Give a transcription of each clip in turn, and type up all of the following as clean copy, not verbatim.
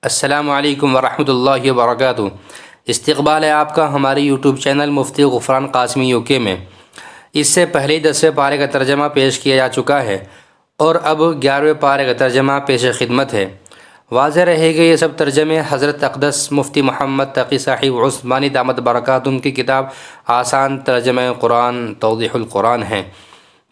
السلام علیکم ورحمۃ اللہ وبرکاتہ۔ استقبال ہے آپ کا ہمارے یوٹیوب چینل مفتی غفران قاسمی UK میں۔ اس سے پہلے 10ویں پارے کا ترجمہ پیش کیا جا چکا ہے اور اب 11ویں پارے کا ترجمہ پیش خدمت ہے۔ واضح رہے کہ یہ سب ترجمے حضرت اقدس مفتی محمد تقی صاحب عثمانی دامت برکاتہم کی کتاب آسان ترجمہ قرآن توضیح القرآن ہیں۔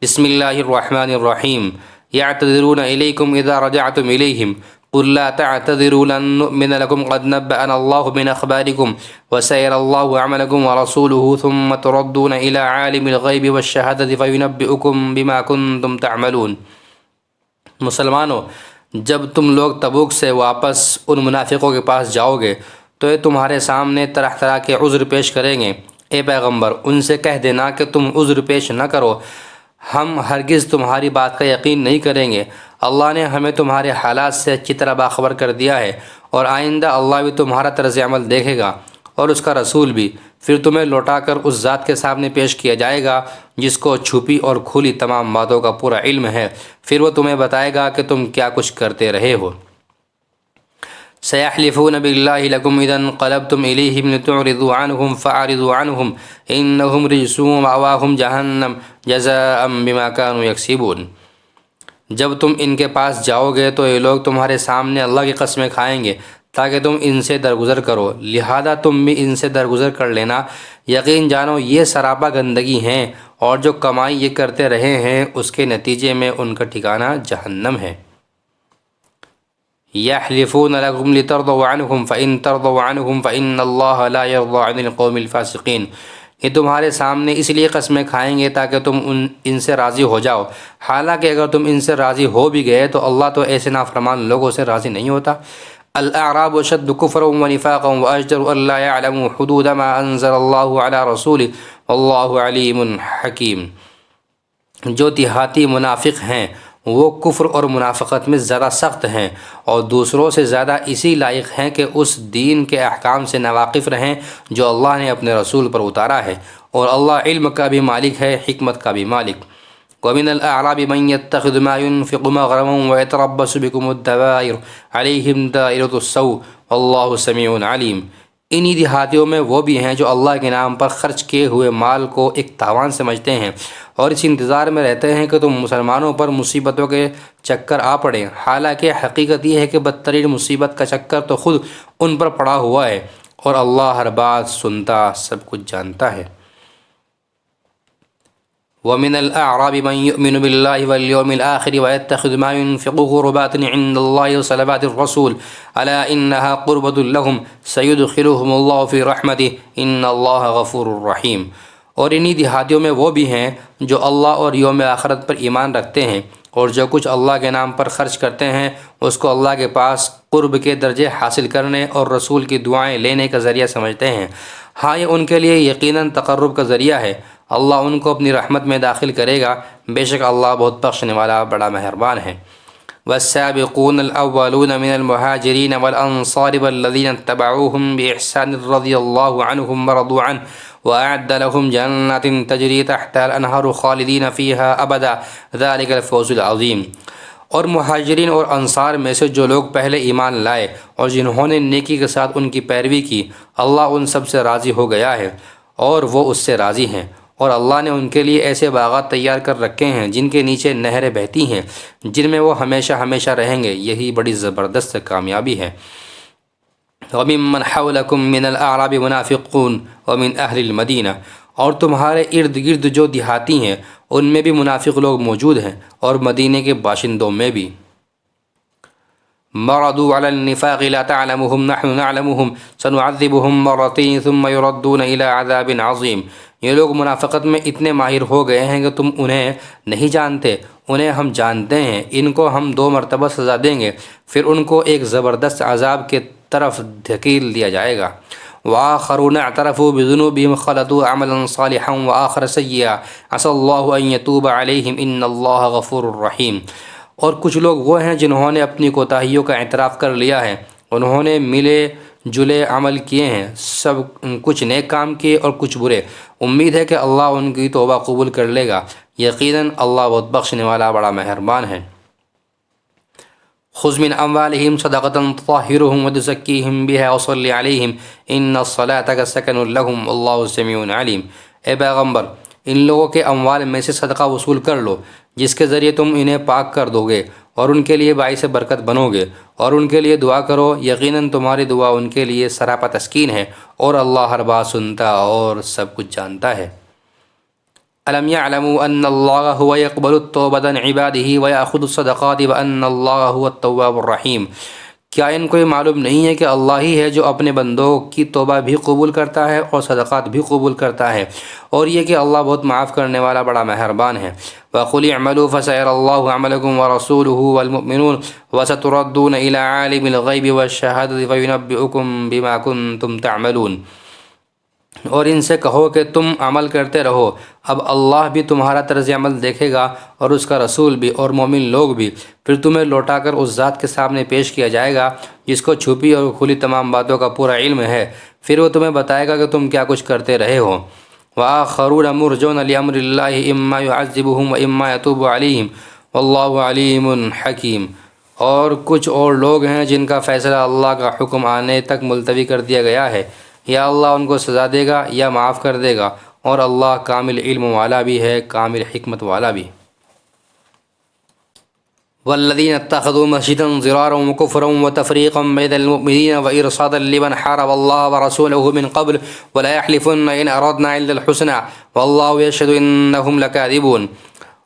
بسم اللہ الرحمن الرحیم۔ یعتذرون الیکم اذا رجعتم الیہم قل لا تعتذروا لن نؤمن لكم قد نبأنا الله من أخباركم وسيرى الله عملكم ورسوله ثم تردون إلى عالم الغيب والشهادة فينبئكم بما كنتم تعملون۔ مسلمانوں، جب تم لوگ تبوک سے واپس ان منافقوں کے پاس جاؤ گے تو یہ تمہارے سامنے طرح طرح کے عذر پیش کریں گے۔ اے پیغمبر، ان سے کہہ دینا کہ تم عذر پیش نہ کرو، ہم ہرگز تمہاری بات کا یقین نہیں کریں گے۔ اللہ نے ہمیں تمہارے حالات سے اچھی طرح باخبر کر دیا ہے، اور آئندہ اللہ بھی تمہارا طرز عمل دیکھے گا اور اس کا رسول بھی۔ پھر تمہیں لوٹا کر اس ذات کے سامنے پیش کیا جائے گا جس کو چھپی اور کھلی تمام باتوں کا پورا علم ہے، پھر وہ تمہیں بتائے گا کہ تم کیا کچھ کرتے رہے ہو۔ سيحلفون بالله لكم إذا انقلبتم إليهم لتعرضوا عنهم فأعرضوا عنهم إنهم رجس ومأواهم جهنم جزاء بما كانوا يكسبون۔ جب تم ان کے پاس جاؤ گے تو یہ لوگ تمہارے سامنے اللہ کی قسمیں کھائیں گے تاکہ تم ان سے درگزر کرو، لہذا تم بھی ان سے درگزر کر لینا۔ یقین جانو یہ سراپا گندگی ہیں، اور جو کمائی یہ کرتے رہے ہیں اس کے نتیجے میں ان کا ٹھکانہ جہنم ہے۔ يحلفون لكم لترضوا عنهم فإن ترضوا عنهم فإن الله لا يرضى عن القوم الفاسقين۔ یہ تمہارے سامنے اس لیے قسمیں کھائیں گے تاکہ تم ان سے راضی ہو جاؤ، حالانکہ اگر تم ان سے راضی ہو بھی گئے تو اللہ تو ایسے نافرمان لوگوں سے راضی نہیں ہوتا۔ الاعراب اشد كفرا ونفاقا واجدر ان لا يعلموا حدود ما انزل الله على رسوله والله علیم حکیم۔ جو دیہاتی منافق ہیں وہ کفر اور منافقت میں زیادہ سخت ہیں اور دوسروں سے زیادہ اسی لائق ہیں کہ اس دین کے احکام سے ناواقف رہیں جو اللہ نے اپنے رسول پر اتارا ہے، اور اللہ علم کا بھی مالک ہے، حکمت کا بھی مالک۔ وَمِنَ الْأَعْرَابِ مَنْ يَتَّخِذُ مَا يُنْفِقُ مَغْرَمًا وَيَتَرَبَّصُ بِكُمُ الدَّوَائِرَ عَلَيْهِمْ دَائِرَةُ السَّوْءِ وَاللَّهُ سَمِيعٌ عَلِيمٌ۔ انہی دیہاتیوں میں وہ بھی ہیں جو اللہ کے نام پر خرچ کیے ہوئے مال کو ایک تاوان سمجھتے ہیں اور اس انتظار میں رہتے ہیں کہ تم مسلمانوں پر مصیبتوں کے چکر آ پڑیں، حالانکہ حقیقت یہ ہے کہ بدترین مصیبت کا چکر تو خود ان پر پڑا ہوا ہے، اور اللہ ہر بات سنتا، سب کچھ جانتا ہے۔ وَمِنَ الْأَعْرَابِ مَنْ يُؤْمِنُ بِاللَّهِ وَالْيَوْمِ الْآخِرِ وَيَتَّخِذُ مَا يُنْفِقُ قُرُبَاتٍ عِنْدَ اللَّهِ وَصَلَوَاتِ الرَّسُولِ أَلَا إِنَّهَا قُرْبَةٌ لَهُمْ سَيُدْخِلُهُمُ اللَّهُ فِي رَحْمَتِهِ إِنَّ اللَّهَ غَفُورٌ رَحِيمٌ۔ اور انہی دیہاتیوں میں وہ بھی ہیں جو اللہ اور یوم آخرت پر ایمان رکھتے ہیں اور جو کچھ اللہ کے نام پر خرچ کرتے ہیں اس کو اللہ کے پاس قرب کے درجے حاصل کرنے اور رسول کی دعائیں لینے کا ذریعہ سمجھتے ہیں۔ ہاں، یہ ان کے لیے یقیناً تقرب کا ذریعہ ہے، اللہ ان کو اپنی رحمت میں داخل کرے گا، بے شک اللہ بہت بخشنے والا بڑا مہربان ہے۔ والسابقون الأولون من المهاجرين والأنصار والذين اتبعوهم بإحسان رضي الله عنهم ورضوا عنه وأعد لهم جنات تجري تحتها الأنهار خالدين فيها أبدا ذلك الفوز العظيم۔ اور مہاجرین اور انصار میں سے جو لوگ پہلے ایمان لائے اور جنہوں نے نیکی کے ساتھ ان کی پیروی کی، اللہ ان سب سے راضی ہو گیا ہے اور وہ اس سے راضی ہیں، اور اللہ نے ان کے لیے ایسے باغات تیار کر رکھے ہیں جن کے نیچے نہریں بہتی ہیں، جن میں وہ ہمیشہ ہمیشہ رہیں گے، یہی بڑی زبردست کامیابی ہے۔ وَمِمَّنْ حَوْلَكُمْ مِنَ الْأَعْرَابِ مُنَافِقُونَ وَمِنْ أَهْلِ الْمَدِينَةِ۔ اور تمہارے ارد گرد جو دیہاتی ہیں ان میں بھی منافق لوگ موجود ہیں، اور مدینے کے باشندوں میں بھی۔ مَرَضُوا عَلَى النِّفَاقِ لَا تَعْلَمُهُمْ نَحْنُ نَعْلَمُهُمْ سَنُعَذِّبُهُمْ مَرَّتَيْنِ ثُمَّ يُرَدُّونَ إِلَى عَذَابٍ عَظِيمٍ۔ یہ لوگ منافقت میں اتنے ماہر ہو گئے ہیں کہ تم انہیں نہیں جانتے، انہیں ہم جانتے ہیں، ان کو ہم 2 مرتبہ سزا دیں گے، پھر ان کو ایک زبردست عذاب کے طرف دھکیل دیا جائے گا۔ وآخرون اعترفوا بذنوبهم خلطوا عملا صالحا وآخر سیئا عسى الله ان يتوب عليهم ان اللہ غفور رحیم۔ اور کچھ لوگ وہ ہیں جنہوں نے اپنی کوتاہیوں کا اعتراف کر لیا ہے، انہوں نے ملے جلے عمل کیے ہیں، سب کچھ نیک کام کیے اور کچھ برے، امید ہے کہ اللہ ان کی توبہ قبول کر لے گا، یقیناً اللہ بہت بخشنے والا بڑا مہربان ہے۔ خذ من اموالہم صدقۃ تطہرہم وتزکیہم بہا وصلی علیہم ان الصلاۃ سکن لہم واللہ سمیع علیم۔ اے پیغمبر، ان لوگوں کے اموال میں سے صدقہ وصول کر لو جس کے ذریعے تم انہیں پاک کر دو گے اور ان کے لیے باعث برکت بنو گے، اور ان کے لیے دعا کرو، یقیناً تمہاری دعا ان کے لیے سراپا تسکین ہے، اور اللہ ہر بات سنتا اور سب کچھ جانتا ہے۔ الم يعلموا ان اللہ هو يقبل التوبۃ عن عباده ويأخذ الصدقات وان اللہ هو التواب الرحیم۔ کیا ان کو یہ معلوم نہیں ہے کہ اللہ ہی ہے جو اپنے بندوں کی توبہ بھی قبول کرتا ہے اور صدقات بھی قبول کرتا ہے، اور یہ کہ اللہ بہت معاف کرنے والا بڑا مہربان ہے۔ وَقُلِ اعْمَلُوا فَسَيَرَى اللَّهُ عَمَلَكُمْ وَرَسُولُهُ وَالْمُؤْمِنُونَ وَسَتُرَدُّونَ إِلَى عَالِمِ الْغَيْبِ وَالشَّهَادَةِ فَيُنَبِّئُكُم بِمَا كُنتُمْ تَعْمَلُونَ۔ اور ان سے کہو کہ تم عمل کرتے رہو، اب اللہ بھی تمہارا طرز عمل دیکھے گا اور اس کا رسول بھی اور مومن لوگ بھی، پھر تمہیں لوٹا کر اس ذات کے سامنے پیش کیا جائے گا جس کو چھپی اور کھلی تمام باتوں کا پورا علم ہے، پھر وہ تمہیں بتائے گا کہ تم کیا کچھ کرتے رہے ہو۔ وَآخَرُونَ مُرْجَوْنَ لِأَمْرِ اللَّهِ إِمَّا يُعَذِّبُهُمْ وَإِمَّا يَتُوبُ عَلَيْهِمْ وَاللَّهُ عَلِيمٌ حَكِيمٌ۔ اور کچھ اور لوگ ہیں جن کا فیصلہ اللہ کا حکم آنے تک ملتوی کر دیا گیا ہے، یا اللہ ان کو سزا دے گا یا معاف کر دے گا، اور اللہ کامل علم والا بھی ہے، کامل حکمت والا بھی۔ والذین اتخذوا مسجدا ضرارا وكفرا وتفریقا بین المؤمنین وارصادا لمن حارب اللہ ورسولہ من قبل ولا يحلفن ان اردنا الا الحسنى واللہ یشہد انہم لکاذبون۔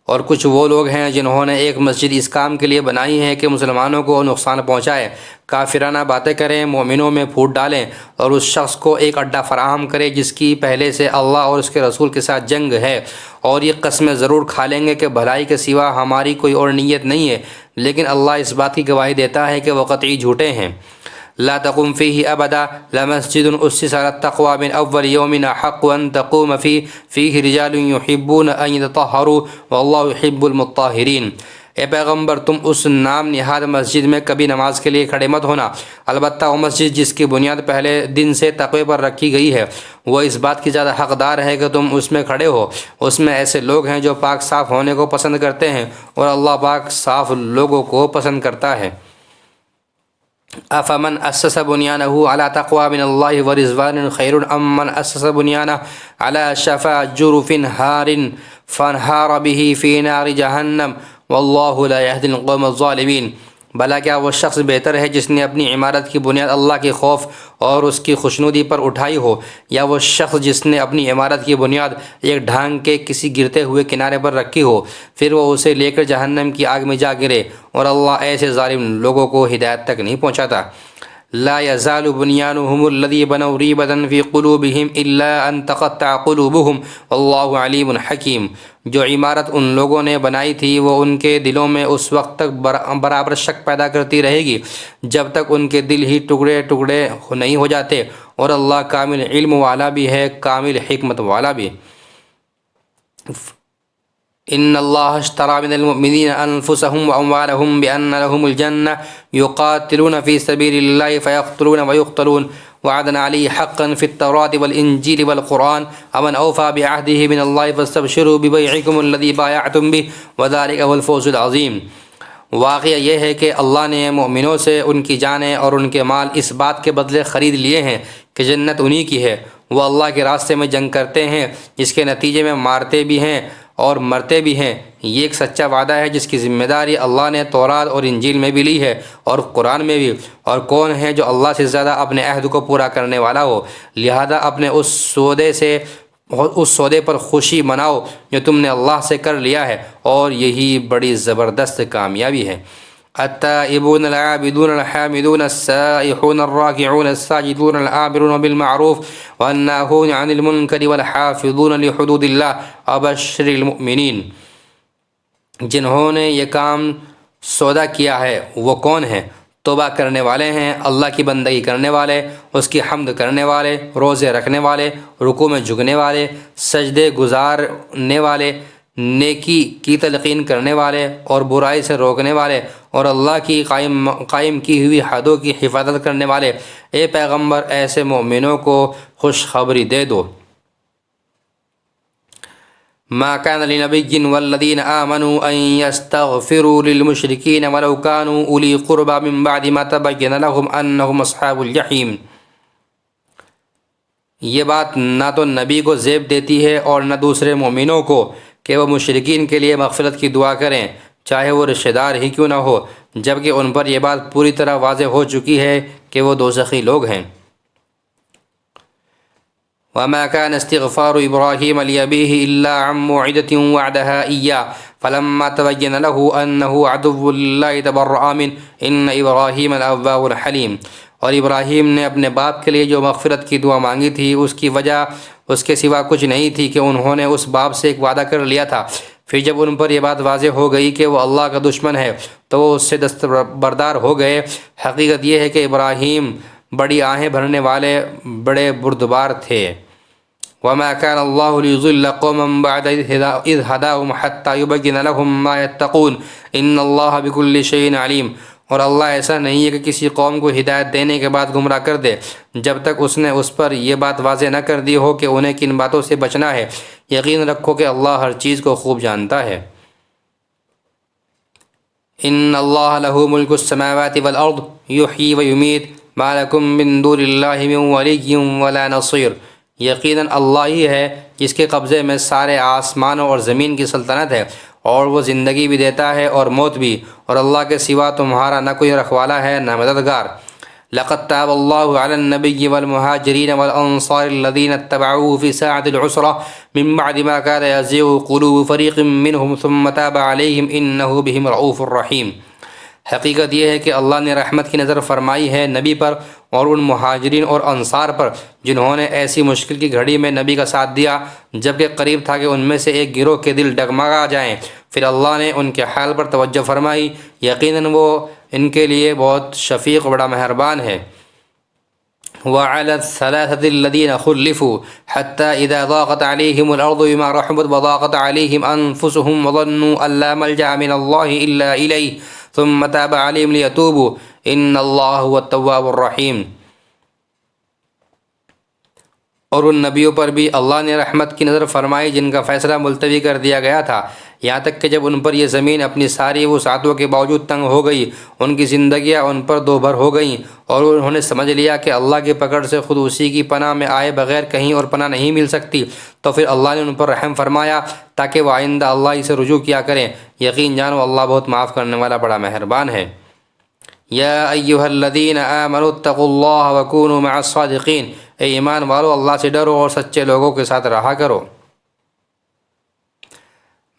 اور کچھ وہ لوگ ہیں جنہوں نے ایک مسجد اس کام کے لیے بنائی ہے کہ مسلمانوں کو نقصان پہنچائے، کافرانہ باتیں کریں، مومنوں میں پھوٹ ڈالیں، اور اس شخص کو ایک اڈا فراہم کرے جس کی پہلے سے اللہ اور اس کے رسول کے ساتھ جنگ ہے، اور یہ قسمیں ضرور کھا لیں گے کہ بھلائی کے سوا ہماری کوئی اور نیت نہیں ہے، لیکن اللہ اس بات کی گواہی دیتا ہے کہ وہ قطعی جھوٹے ہیں۔ لا تقم فيه ابدا لمسجد اسس على التقوى من اول يوم احق ان تقوم فيه رجال يحبون ان يتطهروا والله يحب المطهرين۔ اے پیغمبر، تم اس نام نہاد مسجد میں کبھی نماز کے لیے کھڑے مت ہونا، البتہ وہ مسجد جس کی بنیاد پہلے دن سے تقوی پر رکھی گئی ہے، وہ اس بات کی زیادہ حقدار ہے کہ تم اس میں کھڑے ہو۔ اس میں ایسے لوگ ہیں جو پاک صاف ہونے کو پسند کرتے ہیں، اور اللہ پاک صاف لوگوں کو پسند کرتا ہے۔ افمن اسس بنیانه على تقوى من الله ورضوان خیر ام من اسس بنیانه على شفا جرف هار فانهار به في نار جہنم والله لا يهدي القوم الظالمین۔ بھلا کیا وہ شخص بہتر ہے جس نے اپنی عمارت کی بنیاد اللہ کے خوف اور اس کی خوشنودی پر اٹھائی ہو، یا وہ شخص جس نے اپنی عمارت کی بنیاد ایک ڈھانگ کے کسی گرتے ہوئے کنارے پر رکھی ہو، پھر وہ اسے لے کر جہنم کی آگ میں جا گرے، اور اللہ ایسے ظالم لوگوں کو ہدایت تک نہیں پہنچاتا۔ لا يزال بنيانهم الذي بنوا ريبة في قلوبهم إلا أن تقطع قلوبهم والله عليم حكيم۔ جو عمارت ان لوگوں نے بنائی تھی وہ ان کے دلوں میں اس وقت تک برابر شک پیدا کرتی رہے گی جب تک ان کے دل ہی ٹکڑے ٹکڑے نہیں ہو جاتے، اور اللہ کامل علم والا بھی ہے، کامل حکمت والا بھی۔ ان اللہ اشترى من المؤمنین انفسهم واموالهم بان لهم الجنہ یقاتلون فی سبیل اللہ فیقتلون ویقتلون وعدا علیہ حقا فی التوراة والانجیل والقرآن ومن اوفى بعہدہ من اللہ فاستبشروا ببیعکم الذی بایعتم بہ وذلک هو الفوز العظیم۔ واقعہ یہ ہے کہ اللہ نے مومنوں سے ان کی جانیں اور ان کے مال اس بات کے بدلے خرید لیے ہیں کہ جنت انہی کی ہے۔ وہ اللہ کے راستے میں جنگ کرتے ہیں، جس کے نتیجے میں مارتے بھی ہیں اور مرتے بھی ہیں۔ یہ ایک سچا وعدہ ہے جس کی ذمہ داری اللہ نے تورات اور انجیل میں بھی لی ہے اور قرآن میں بھی، اور کون ہے جو اللہ سے زیادہ اپنے عہد کو پورا کرنے والا ہو؟ لہذا اپنے اس سودے پر خوشی مناؤ جو تم نے اللہ سے کر لیا ہے، اور یہی بڑی زبردست کامیابی ہے۔ التائبون العابدون الحامدون السائحون الراكعون الساجدون الآمرون بالمعروف والناهون عن المنکر والحافظون لحدود اللہ وبشر المؤمنین۔ جنہوں نے یہ کام سودا کیا ہے وہ کون ہیں؟ توبہ کرنے والے ہیں، اللہ کی بندگی کرنے والے، اس کی حمد کرنے والے، روزے رکھنے والے، رکوع میں جھکنے والے، سجدے گزارنے والے، نیکی کی تلقین کرنے والے اور برائی سے روکنے والے، اور اللہ کی قائم کی ہوئی حدوں کی حفاظت کرنے والے۔ اے پیغمبر، ایسے مومنوں کو خوشخبری دے دو۔ ما كان لنبي والذين آمنوا أن يستغفروا للمشركين ولو كانوا أولي قربى من بعد ما تبين لهم أنهم أصحاب الجحيم۔ یہ بات نہ تو نبی کو زیب دیتی ہے اور نہ دوسرے مومنوں کو کہ وہ مشرکین کے لیے مغفرت کی دعا کریں، چاہے وہ رشتہ دار ہی کیوں نہ ہو، جبکہ ان پر یہ بات پوری طرح واضح ہو چکی ہے کہ وہ دوزخی لوگ ہیں۔ وما كان استغفار إبراهيم لأبيه إلا عن موعدة وعدها إياه فلما تبين له أنه عدو لله تبرأ منه إن إبراهيم الأواب الحليم۔ اور ابراہیم نے اپنے باپ کے لیے جو مغفرت کی دعا مانگی تھی اس کی وجہ اس کے سوا کچھ نہیں تھی کہ انہوں نے اس باپ سے ایک وعدہ کر لیا تھا۔ پھر جب ان پر یہ بات واضح ہو گئی کہ وہ اللہ کا دشمن ہے تو وہ اس سے دستبردار ہو گئے۔ حقیقت یہ ہے کہ ابراہیم بڑی آہیں بھرنے والے بڑے بردبار تھے۔ وما كان الله ليضل قوما بعد إذ هداهم حتى يبين لهم ما يتقون إن الله بكل شيء عليم۔ اور اللہ ایسا نہیں ہے کہ کسی قوم کو ہدایت دینے کے بعد گمراہ کر دے جب تک اس نے اس پر یہ بات واضح نہ کر دی ہو کہ انہیں کن باتوں سے بچنا ہے۔ یقین رکھو کہ اللہ ہر چیز کو خوب جانتا ہے۔ ان اللہ لہ ملک السماوات والارض یحیی ویمیت ما لکم من دون اللہ من ولی ولا نصیر۔ یقیناً اللہ ہی ہے جس کے قبضے میں سارے آسمانوں اور زمین کی سلطنت ہے، اور وہ زندگی بھی دیتا ہے اور موت بھی، اور اللہ کے سوا تمہارا نہ کوئی رکھوالا ہے نہ مددگار۔ لقد تاب الله على النبي والمهاجرين والأنصار الذين اتبعوه في ساعة العسرة من بعد ما كاد يزيغ قلوب فريق منهم ثم تاب عليهم إنه بهم رؤوف رحيم۔ حقیقت یہ ہے کہ اللہ نے رحمت کی نظر فرمائی ہے نبی پر اور ان مہاجرین اور انصار پر جنہوں نے ایسی مشکل کی گھڑی میں نبی کا ساتھ دیا جبکہ قریب تھا کہ ان میں سے ایک گروہ کے دل ڈگمگا جائیں۔ پھر اللہ نے ان کے حال پر توجہ فرمائی، یقیناً وہ ان کے لیے بہت شفیق و بڑا مہربان ہے۔ وعلى الثلاثة الذين خلفوا حتى إذا ضاقت عليهم الأرض بما رحبت وضاقت عليهم أنفسهم وظنوا أن لا ملجأ من الله إلا إليه ثم تاب عليهم ليتوبوا إن الله هو التواب الرحيم۔ اور ان نبیوں پر بھی اللہ نے رحمت کی نظر فرمائی جن کا فیصلہ ملتوی کر دیا گیا تھا، یہاں تک کہ جب ان پر یہ زمین اپنی ساری وسعتوں کے باوجود تنگ ہو گئی، ان کی زندگیاں ان پر دو بھر ہو گئیں، اور انہوں نے سمجھ لیا کہ اللہ کی پکڑ سے خود اسی کی پناہ میں آئے بغیر کہیں اور پناہ نہیں مل سکتی، تو پھر اللہ نے ان پر رحم فرمایا تاکہ وہ آئندہ اللہ ہی سے رجوع کیا کریں۔ یقین جانو اللہ بہت معاف کرنے والا بڑا مہربان ہے۔ یا ایہا الذین آمنوا اتقوا اللہ وکونوا مع الصادقین، اے ایمان والو اللہ سے ڈرو اور سچے لوگوں کے ساتھ رہا کرو۔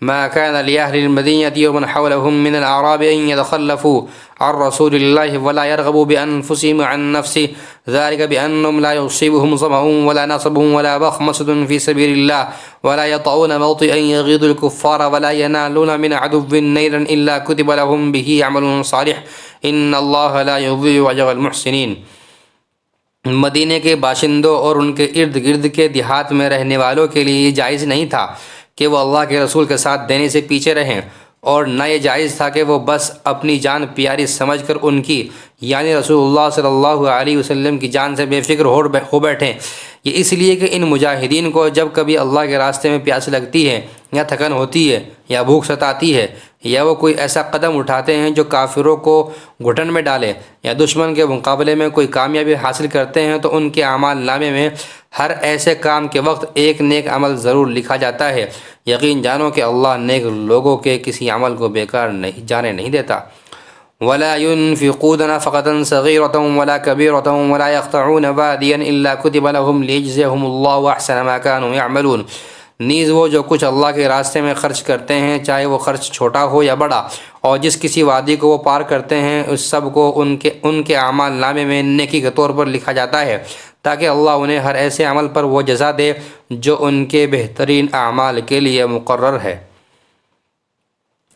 ما كان لأهل المدينة ومن حولهم من الأعراب أن يتخلفوا عن رسول الله ولا يرغبوا بأنفسهم عن نفسه ذلك بأنهم لا يصيبهم ظمأ ولا نصب ولا مخمصة في سبيل الله ولا يطؤون موطئا يغيظ الكفار ولا ينالون من عدو نيلا إلا كتب لهم به عمل صالح إن الله لا يضيع أجر المحسنين۔ مدینے کے باشندوں اور ان کے ارد گرد کے دیہات میں رہنے والوں کے لیے یہ جائز نہیں تھا کہ وہ اللہ کے رسول کے ساتھ دینے سے پیچھے رہیں، اور نہ یہ جائز تھا کہ وہ بس اپنی جان پیاری سمجھ کر ان کی یعنی رسول اللہ صلی اللہ علیہ وسلم کی جان سے بے فکر ہو بیٹھیں۔ یہ اس لیے کہ ان مجاہدین کو جب کبھی اللہ کے راستے میں پیاس لگتی ہے یا تھکن ہوتی ہے یا بھوک ستاتی ہے یا وہ کوئی ایسا قدم اٹھاتے ہیں جو کافروں کو گھٹن میں ڈالے یا دشمن کے مقابلے میں کوئی کامیابی حاصل کرتے ہیں تو ان کے اعمال نامے میں ہر ایسے کام کے وقت ایک نیک عمل ضرور لکھا جاتا ہے۔ یقین جانو کہ اللہ نیک لوگوں کے کسی عمل کو بیکار جانے نہیں دیتا۔ ولا ينفقون نفقة صغيرة ولا كبيرة ولا يقطعون واديا إلا كتب لهم ليجزيهم الله أحسن ما كانوا يعملون۔ نیز وہ جو کچھ اللہ کے راستے میں خرچ کرتے ہیں چاہے وہ خرچ چھوٹا ہو یا بڑا، اور جس کسی وادی کو وہ پار کرتے ہیں اس سب کو ان کے اعمال نامے میں نیکی کے طور پر لکھا جاتا ہے تاکہ اللہ انہیں ہر ایسے عمل پر وہ جزا دے جو ان کے بہترین اعمال کے لیے مقرر ہے۔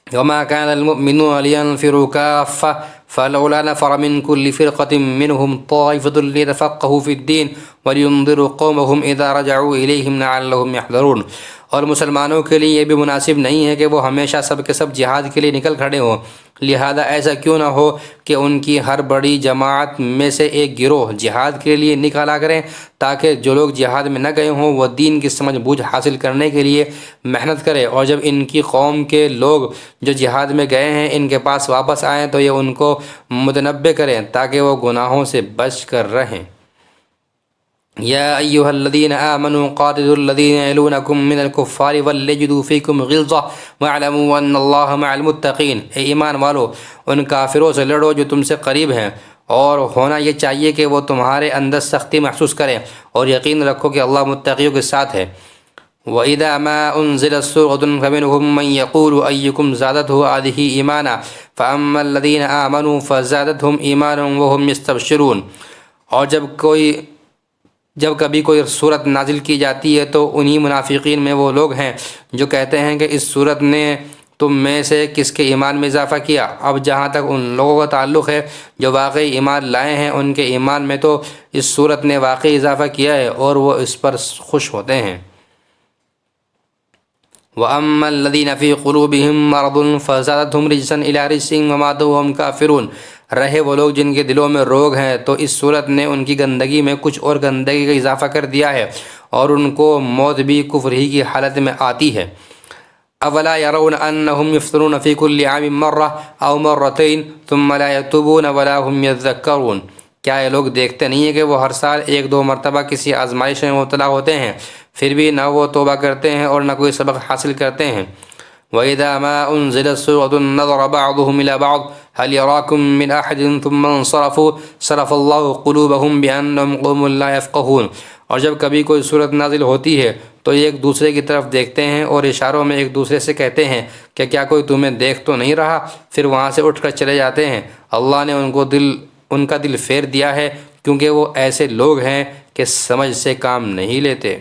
وما كان المؤمنون لينفروا كافة فلولا نفر من كل فرقة منهم طائفة ليتفقهوا في الدين ولينذروا قومهم إذا رجعوا إليهم لعلهم يحذرون۔ اور مسلمانوں کے لیے یہ بھی مناسب نہیں ہے کہ وہ ہمیشہ سب کے سب جہاد کے لیے نکل کھڑے ہوں، لہذا ایسا کیوں نہ ہو کہ ان کی ہر بڑی جماعت میں سے ایک گروہ جہاد کے لیے نکالا کریں، تاکہ جو لوگ جہاد میں نہ گئے ہوں وہ دین کی سمجھ بوجھ حاصل کرنے کے لیے محنت کریں، اور جب ان کی قوم کے لوگ جو جہاد میں گئے ہیں ان کے پاس واپس آئیں تو یہ ان کو متنبہ کریں تاکہ وہ گناہوں سے بچ کر رہیں۔ یا ایہا الذین آمنوا قاتلوا الذین یلونکم من الکفار وليجدوا فیکم غلظہ واعلموا ان اللہ مع المتقین۔ اے ایمان والو، ان کافروں سے لڑو جو تم سے قریب ہیں، اور ہونا یہ چاہیے کہ وہ تمہارے اندر سختی محسوس کریں، اور یقین رکھو کہ اللہ متقیوں کے ساتھ ہے۔ وَإِذَا مَا أُنزِلَتْ سُورَةٌ فَمِنْهُم مَّن يَقُولُ أَيُّكُمْ زَادَتْهُ هَٰذِهِ إِيمَانًا فَأَمَّا الَّذِينَ آمَنُوا فَزَادَتْهُمْ إِيمَانًا وَهُمْ يَسْتَبْشِرُونَ۔ اور جب کبھی کوئی صورت نازل کی جاتی ہے تو انہی منافقین میں وہ لوگ ہیں جو کہتے ہیں کہ اس صورت نے تم میں سے کس کے ایمان میں اضافہ کیا۔ اب جہاں تک ان لوگوں کا تعلق ہے جو واقعی ایمان لائے ہیں، ان کے ایمان میں تو اس صورت نے واقعی اضافہ کیا ہے اور وہ اس پر خوش ہوتے ہیں۔ وَأَمَّا الَّذِينَ فِي قُلُوبِهِم مَّرَضٌ فَزَادَتْهُمْ رِجْسًا إِلَىٰ رِجْسِهِمْ وَمَاتُوا وَهُمْ كَافِرُونَ۔ رہے وہ لوگ جن کے دلوں میں روگ ہیں تو اس صورت نے ان کی گندگی میں کچھ اور گندگی کا اضافہ کر دیا ہے، اور ان کو موت بھی کفر ہی کی حالت میں آتی ہے۔ أَوَلَا يَرَوْنَ أَنَّهُمْ يُفْتَنُونَ فِي كُلِّ عَامٍ مَّرَّةً أَوْ مَرَّتَيْنِ ثُمَّ لَا يَتُوبُونَ وَلَا هُمْ يَذَّكَّرُونَ۔ کیا یہ لوگ دیکھتے نہیں ہیں کہ وہ ہر سال ایک دو مرتبہ کسی آزمائش میں مبتلا ہوتے ہیں، پھر بھی نہ وہ توبہ کرتے ہیں اور نہ کوئی سبق حاصل کرتے ہیں۔ وَإِذَا مَا أُنزِلَتْ سُورَةٌ نَظَرَ بَعْضُهُمْ إِلَىٰ بَعْضٍ هَلْ يَرَاكُم مِّنْ أَحَدٍ ثُمَّ انصَرَفُوا صَرَفَ اللَّهُ قُلُوبَهُم بِأَنَّهُمْ قَوْمٌ لَّا يَفْقَهُونَ۔ اور جب کبھی کوئی صورت نازل ہوتی ہے تو ایک دوسرے کی طرف دیکھتے ہیں اور اشاروں میں ایک دوسرے سے کہتے ہیں کہ کیا کوئی تمہیں دیکھ تو نہیں رہا، پھر وہاں سے اٹھ کر چلے جاتے ہیں۔ اللہ نے ان کا دل پھیر دیا ہے، کیونکہ وہ ایسے لوگ ہیں کہ سمجھ سے کام نہیں لیتے۔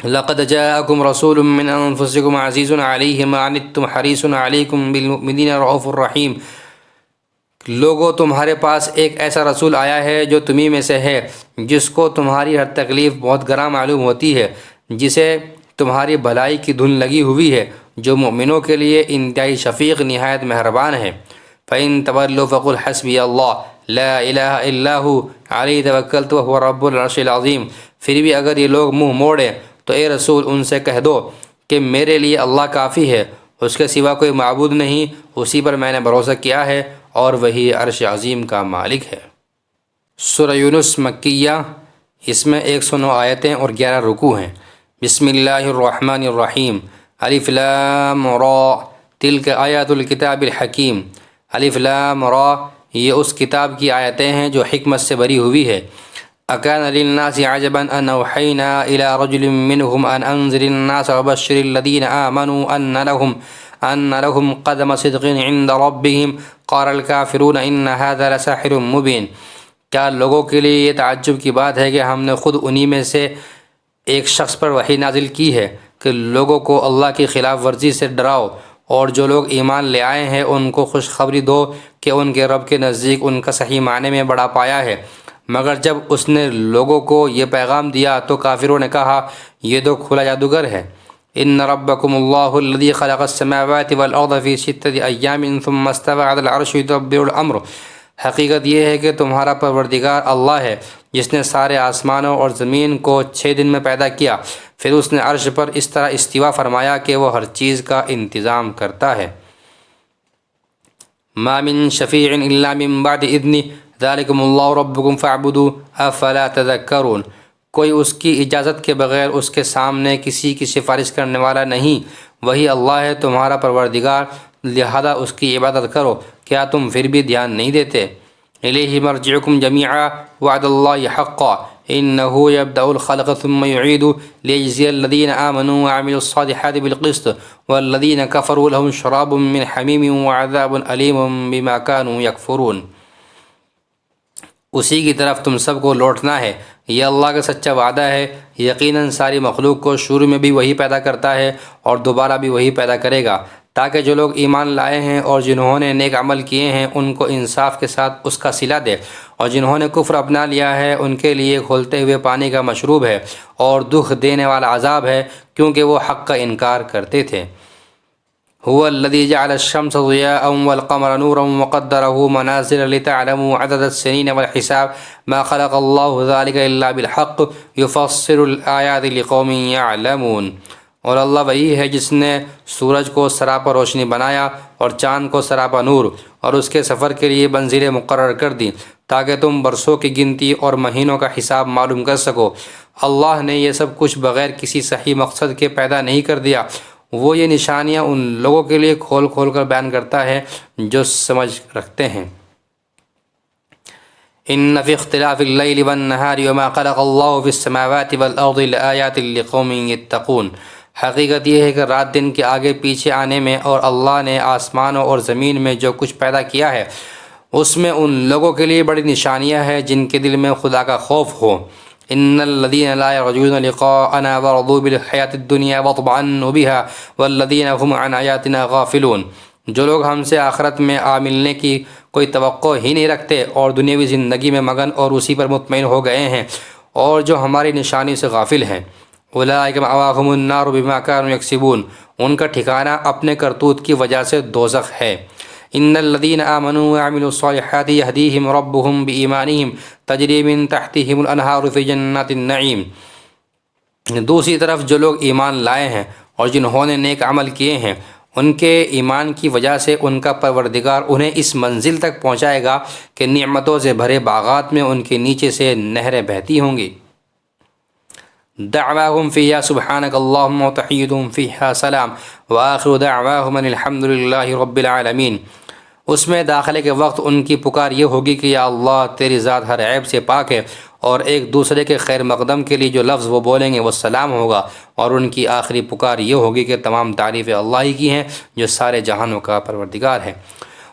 لَقَدْ جَاءَكُمْ رَسُولٌ مِّنْ أَنفُسِكُمْ عَزِيزٌ عَلَيْهِ مَا عَنِتُّمْ حَرِيصٌ عَلَيْكُمْ بِالْمُؤْمِنِينَ رَءُوفٌ رَحِيمٌ۔ لوگوں، تمہارے پاس ایک ایسا رسول آیا ہے جو تمہیں میں سے ہے، جس کو تمہاری ہر تکلیف بہت گراں معلوم ہوتی ہے، جسے تمہاری بھلائی کی دھن لگی ہوئی ہے، جو مومنوں کے لیے انتہائی شفیق نہایت مہربان ہے۔ فَإِن تَوَلُّوا فَقُلْ حَسْبِيَ اللَّهُ لَا إِلَٰهَ إِلَّا هُوَ عَلَيْهِ تَوَكَّلْتُ وَهُوَ رَبُّ الْعَرْشِ الْعَظِيمِ۔ پھر بھی اگر یہ لوگ منہ موڑیں تو اے رسول ان سے کہہ دو کہ میرے لیے اللہ کافی ہے، اس کے سوا کوئی معبود نہیں، اسی پر میں نے بھروسہ کیا ہے اور وہی عرش عظیم کا مالک ہے۔ سورہ یونس مکیہ، اس میں 109 آیتیں اور 11 رکوع ہیں۔ بسم اللہ الرحمن الرحیم۔ الف لام را تلک آیات الکتاب الحکیم۔ الف لام را، یہ اس کتاب کی آیتیں ہیں جو حکمت سے بھری ہوئی ہے۔ اکان للناس عجبا ان اوحینا الى رجل منهم ان انذر الناس وبشر الذین آمنوا ان لهم قدم صدق عند ربهم قال الكافرون ان هذا لساحر مبین۔ کیا لوگوں کے لیے یہ تعجب کی بات ہے کہ ہم نے خود انہی میں سے ایک شخص پر وحی نازل کی ہے کہ لوگوں کو اللہ کی خلاف ورزی سے ڈراؤ، اور جو لوگ ایمان لے آئے ہیں ان کو خوشخبری دو کہ ان کے رب کے نزدیک ان کا صحیح معنی میں بڑا پایا ہے۔ مگر جب اس نے لوگوں کو یہ پیغام دیا تو کافروں نے کہا یہ تو کھلا جادوگر ہے۔ ان ربکم اللہ الذی خلق السماوات والارض فی 6 ایام ثم استوى علی العرش یدبر الامر۔ حقیقت یہ ہے کہ تمہارا پروردگار اللہ ہے جس نے سارے آسمانوں اور زمین کو 6 دن میں پیدا کیا، پھر اس نے عرش پر اس طرح استوا فرمایا کہ وہ ہر چیز کا انتظام کرتا ہے۔ ما من شفیع الا من بعد اذنہ ذالکم اللہ ربکم فاعبدوہ افلا تذکرون۔ کوئی اس کی اجازت کے بغیر اس کے سامنے کسی کی سفارش کرنے والا نہیں، وہی اللہ ہے تمہارا پروردگار، لہذا اس کی عبادت کرو، کیا تم پھر بھی دھیان نہیں دیتے؟ الیہ مرجعکم جمیعا وعد اللہ حقا انہ یبدأ الخلق ثم یعیدہ لیجزی الذین آمنوا وعملوا الصالحات بالقسط والذین کفروا لهم شراب من حمیم وعذاب علیم بما كانوا یکفرون۔ اسی کی طرف تم سب کو لوٹنا ہے، یہ اللہ کا سچا وعدہ ہے۔ یقیناً ساری مخلوق کو شروع میں بھی وہی پیدا کرتا ہے اور دوبارہ بھی وہی پیدا کرے گا، تاکہ جو لوگ ایمان لائے ہیں اور جنہوں نے نیک عمل کیے ہیں ان کو انصاف کے ساتھ اس کا صلہ دے، اور جنہوں نے کفر اپنا لیا ہے ان کے لیے کھولتے ہوئے پانی کا مشروب ہے اور دکھ دینے والا عذاب ہے، کیونکہ وہ حق کا انکار کرتے تھے۔ هو الذي جعل الشمس ضياء والقمر نورا وقدره منازل لتعلموا عدد السنين والحساب ما خلق الله ذلك إلا بالحق يفصل الآيات لقوم يعلمون۔ اور اللہ وہی ہے جس نے سورج کو سراپا روشنی بنایا اور چاند کو سراپا نور، اور اس کے سفر کے لیے منزلیں مقرر کر دی تاکہ تم برسوں کی گنتی اور مہینوں کا حساب معلوم کر سکو۔ اللہ نے یہ سب کچھ بغیر کسی صحیح مقصد کے پیدا نہیں کر دیا، وہ یہ نشانیاں ان لوگوں کے لیے کھول کھول کر بیان کرتا ہے جو سمجھ رکھتے ہیں۔ ان فی اختلاف اللیل والنہار وما خلق اللہ فی السماوات والارض لآیات لقوم یتقون۔ حقیقت یہ ہے کہ رات دن کے آگے پیچھے آنے میں اور اللہ نے آسمانوں اور زمین میں جو کچھ پیدا کیا ہے اس میں ان لوگوں کے لیے بڑی نشانیاں ہیں جن کے دل میں خدا کا خوف ہو۔ ان الذين لا يرجون لقاءنا ورضوا بالحياة الدنيا واطمأنوا بها والذين هم عن آياتنا غافلون۔ جو لوگ ہم سے آخرت میں ملنے کی کوئی توقع ہی نہیں رکھتے اور دنیاوی زندگی میں مگن اور اسی پر مطمئن ہو گئے ہیں اور جو ہماری نشانی سے غافل ہیں، اولئک مأواہم النار بما كانوا یکسبون، ان کا ٹھکانہ اپنے کرتوت کی وجہ سے دوزخ ہے۔ ان الذين آمنوا وعملوا الصالحات يهديهم ربهم بإيمانهم تجري من تحتهم الأنهار في جنات النعيم۔ دوسری طرف جو لوگ ایمان لائے ہیں اور جنہوں نے نیک عمل کیے ہیں، ان کے ایمان کی وجہ سے ان کا پروردگار انہیں اس منزل تک پہنچائے گا کہ نعمتوں سے بھرے باغات میں ان کے نیچے سے نہریں بہتی ہوں گی۔ دعواهم فيها سبحانك اللهم وتحيتهم فيها سلام وآخر دعواهم ان الحمد لله رب العالمین۔ اس میں داخلے کے وقت ان کی پکار یہ ہوگی کہ یا اللہ تیری ذات ہر عیب سے پاک ہے، اور ایک دوسرے کے خیر مقدم کے لیے جو لفظ وہ بولیں گے وہ سلام ہوگا، اور ان کی آخری پکار یہ ہوگی کہ تمام تعریفیں اللہ ہی کی ہیں جو سارے جہانوں کا پروردگار ہے۔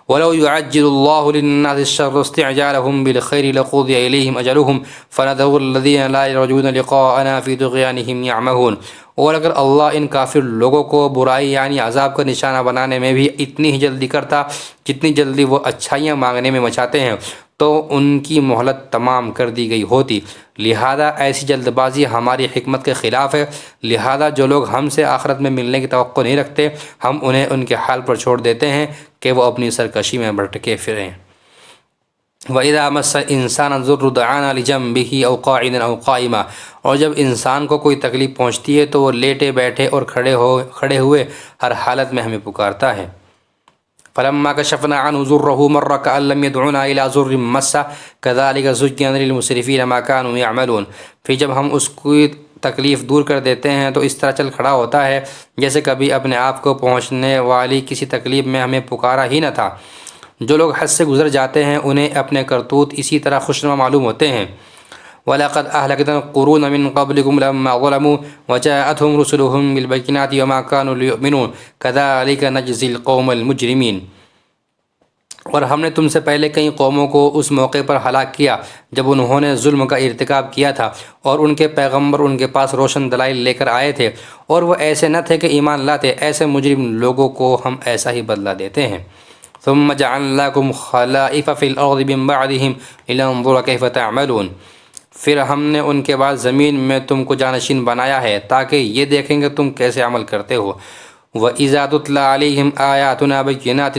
وَلَوْ يُعَجِّلُ اللَّهُ لِلنَّاسِ الشَّرَّ اسْتِعْجَالَهُم بِالْخَيْرِ لَقُضِيَ إِلَيْهِمْ أَجَلُهُمْ فَنَذَرُ الَّذِينَ لَا يَرْجُونَ لِقَاءَنَا فِي طُغْيَانِهِمْ يَعْمَهُونَ۔ اور اگر اللہ ان کافر لوگوں کو برائی یعنی عذاب کا نشانہ بنانے میں بھی اتنی ہی جلدی کرتا جتنی جلدی وہ اچھائیاں مانگنے میں مچاتے ہیں تو ان کی مہلت تمام کر دی گئی ہوتی، لہذا ایسی جلد بازی ہماری حکمت کے خلاف ہے، لہذا جو لوگ ہم سے آخرت میں ملنے کی توقع نہیں رکھتے ہم انہیں ان کے حال پر چھوڑ دیتے ہیں کہ وہ اپنی سرکشی میں بھٹکے پھریں۔ وَإِذَا مَسَّ الْإِنسَانَ الضُّرُّ دَعَانَا لِجَنبِهِ أَوْ قَاعِدًا أَوْ قَائِمًا۔ اور جب انسان کو کوئی تکلیف پہنچتی ہے تو وہ لیٹے بیٹھے اور کھڑے ہوئے ہر حالت میں ہمیں پکارتا ہے۔ فَلَمَّا كَشَفْنَا عَنْهُ ضُرَّهُ مَرَّ كَأَن لَّمْ يَدْعُنَا إِلَىٰ ضُرٍّ مَّسَّهُ كَذَٰلِكَ زُيِّنَ لِلْمُسْرِفِينَ مَا كَانُوا يَعْمَلُونَ۔ پھر جب ہم اس کی تکلیف دور کر دیتے ہیں تو اس طرح چل کھڑا ہوتا ہے جیسے کبھی اپنے آپ کو پہنچنے والی کسی تکلیف میں ہمیں پکارا ہی نہ تھا۔ جو لوگ حد سے گزر جاتے ہیں انہیں اپنے کرتوت اسی طرح خوشنما معلوم ہوتے ہیں۔ وَلَقَدْ أَهْلَكْنَا الْقُرُونَ مِن قَبْلِكُمْ لَمَّا ظَلَمُوا وَجَاءَتْهُمْ رُسُلُهُم بِالْبَيِّنَاتِ وَمَا كَانُوا لِيُؤْمِنُوا كَذَٰلِكَ نَجْزِي الْقَوْمَ الْمُجْرِمِينَ۔ اور ہم نے تم سے پہلے کئی قوموں کو اس موقع پر ہلاک کیا جب انہوں نے ظلم کا ارتکاب کیا تھا، اور ان کے پیغمبر ان کے پاس روشن دلائل لے کر آئے تھے اور وہ ایسے نہ تھے کہ ایمان لاتے، ایسے مجرم لوگوں کو ہم ایسا ہی بدلہ دیتے ہیں۔ ثم جعلناکم خلائف فی الارض من بعدہم لننظر کیف تعملون۔ پھر ہم نے ان کے بعد زمین میں تم کو جانشین بنایا ہے تاکہ یہ دیکھیں کہ تم کیسے عمل کرتے ہو۔ وَإِذَا تُتْلَىٰ عَلَيْهِمْ آيَاتُنَا بَيِّنَاتٍ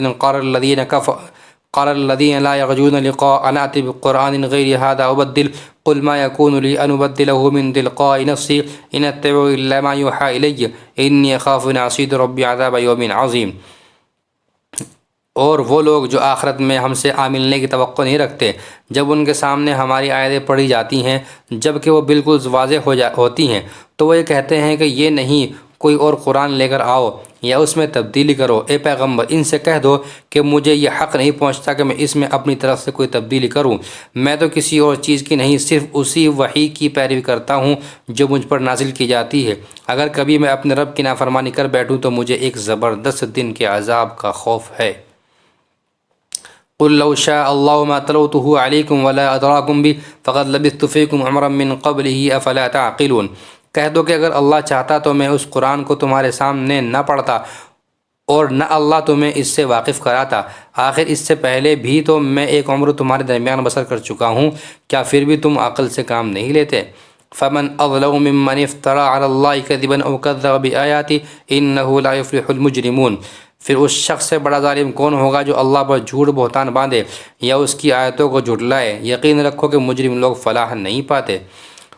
قَالَ الَّذِينَ لَا يَرْجُونَ لِقَاءَنَا ائْتِ بِقُرْآنٍ غَيْرِ هَٰذَا أَوْ بَدِّلْهُ قُلْ مَا يَكُونُ لِي أَنْ أُبَدِّلَهُ مِن تِلْقَاءِ نَفْسِي إِنْ أَتَّبِعُ إِلَّا مَا يُوحَىٰ إِلَيَّ إِنِّي أَخَافُ إِنْ عَصَيْتُ رَبِّي عَذَابَ يَوْمٍ عَظِيمٍ۔ اور وہ لوگ جو آخرت میں ہم سے ملنے کی توقع نہیں رکھتے، جب ان کے سامنے ہماری آیتیں پڑھی جاتی ہیں جب کہ وہ بالکل واضح ہوتی ہیں تو وہ یہ کہتے ہیں کہ یہ نہیں، کوئی اور قرآن لے کر آؤ یا اس میں تبدیلی کرو۔ اے پیغمبر ان سے کہہ دو کہ مجھے یہ حق نہیں پہنچتا کہ میں اس میں اپنی طرف سے کوئی تبدیلی کروں، میں تو کسی اور چیز کی نہیں، صرف اسی وحی کی پیروی کرتا ہوں جو مجھ پر نازل کی جاتی ہے۔ اگر کبھی میں اپنے رب کی نافرمانی کر بیٹھوں تو مجھے ایک زبردست دن کے عذاب کا خوف ہے۔ قل لو شاء اللہ ما تلوته علیکم ولا ادراکم بہ فقد لبثت فیکم عمرا من قبلہ افلا تعقلون۔ کہہ دو کہ اگر اللہ چاہتا تو میں اس قرآن کو تمہارے سامنے نہ پڑھتا اور نہ اللہ تمہیں اس سے واقف کراتا، آخر اس سے پہلے بھی تو میں ایک عمر تمہارے درمیان بسر کر چکا ہوں، کیا پھر بھی تم عقل سے کام نہیں لیتے؟ فمن اظلم ممن افترى على الله كذبا او كذب بآياته انه لا يفلح المجرمون۔ پھر اس شخص سے بڑا ظالم کون ہوگا جو اللہ پر جھوٹ بہتان باندھے یا اس کی آیتوں کو جھٹلائے؟ یقین رکھو کہ مجرم لوگ فلاح نہیں پاتے۔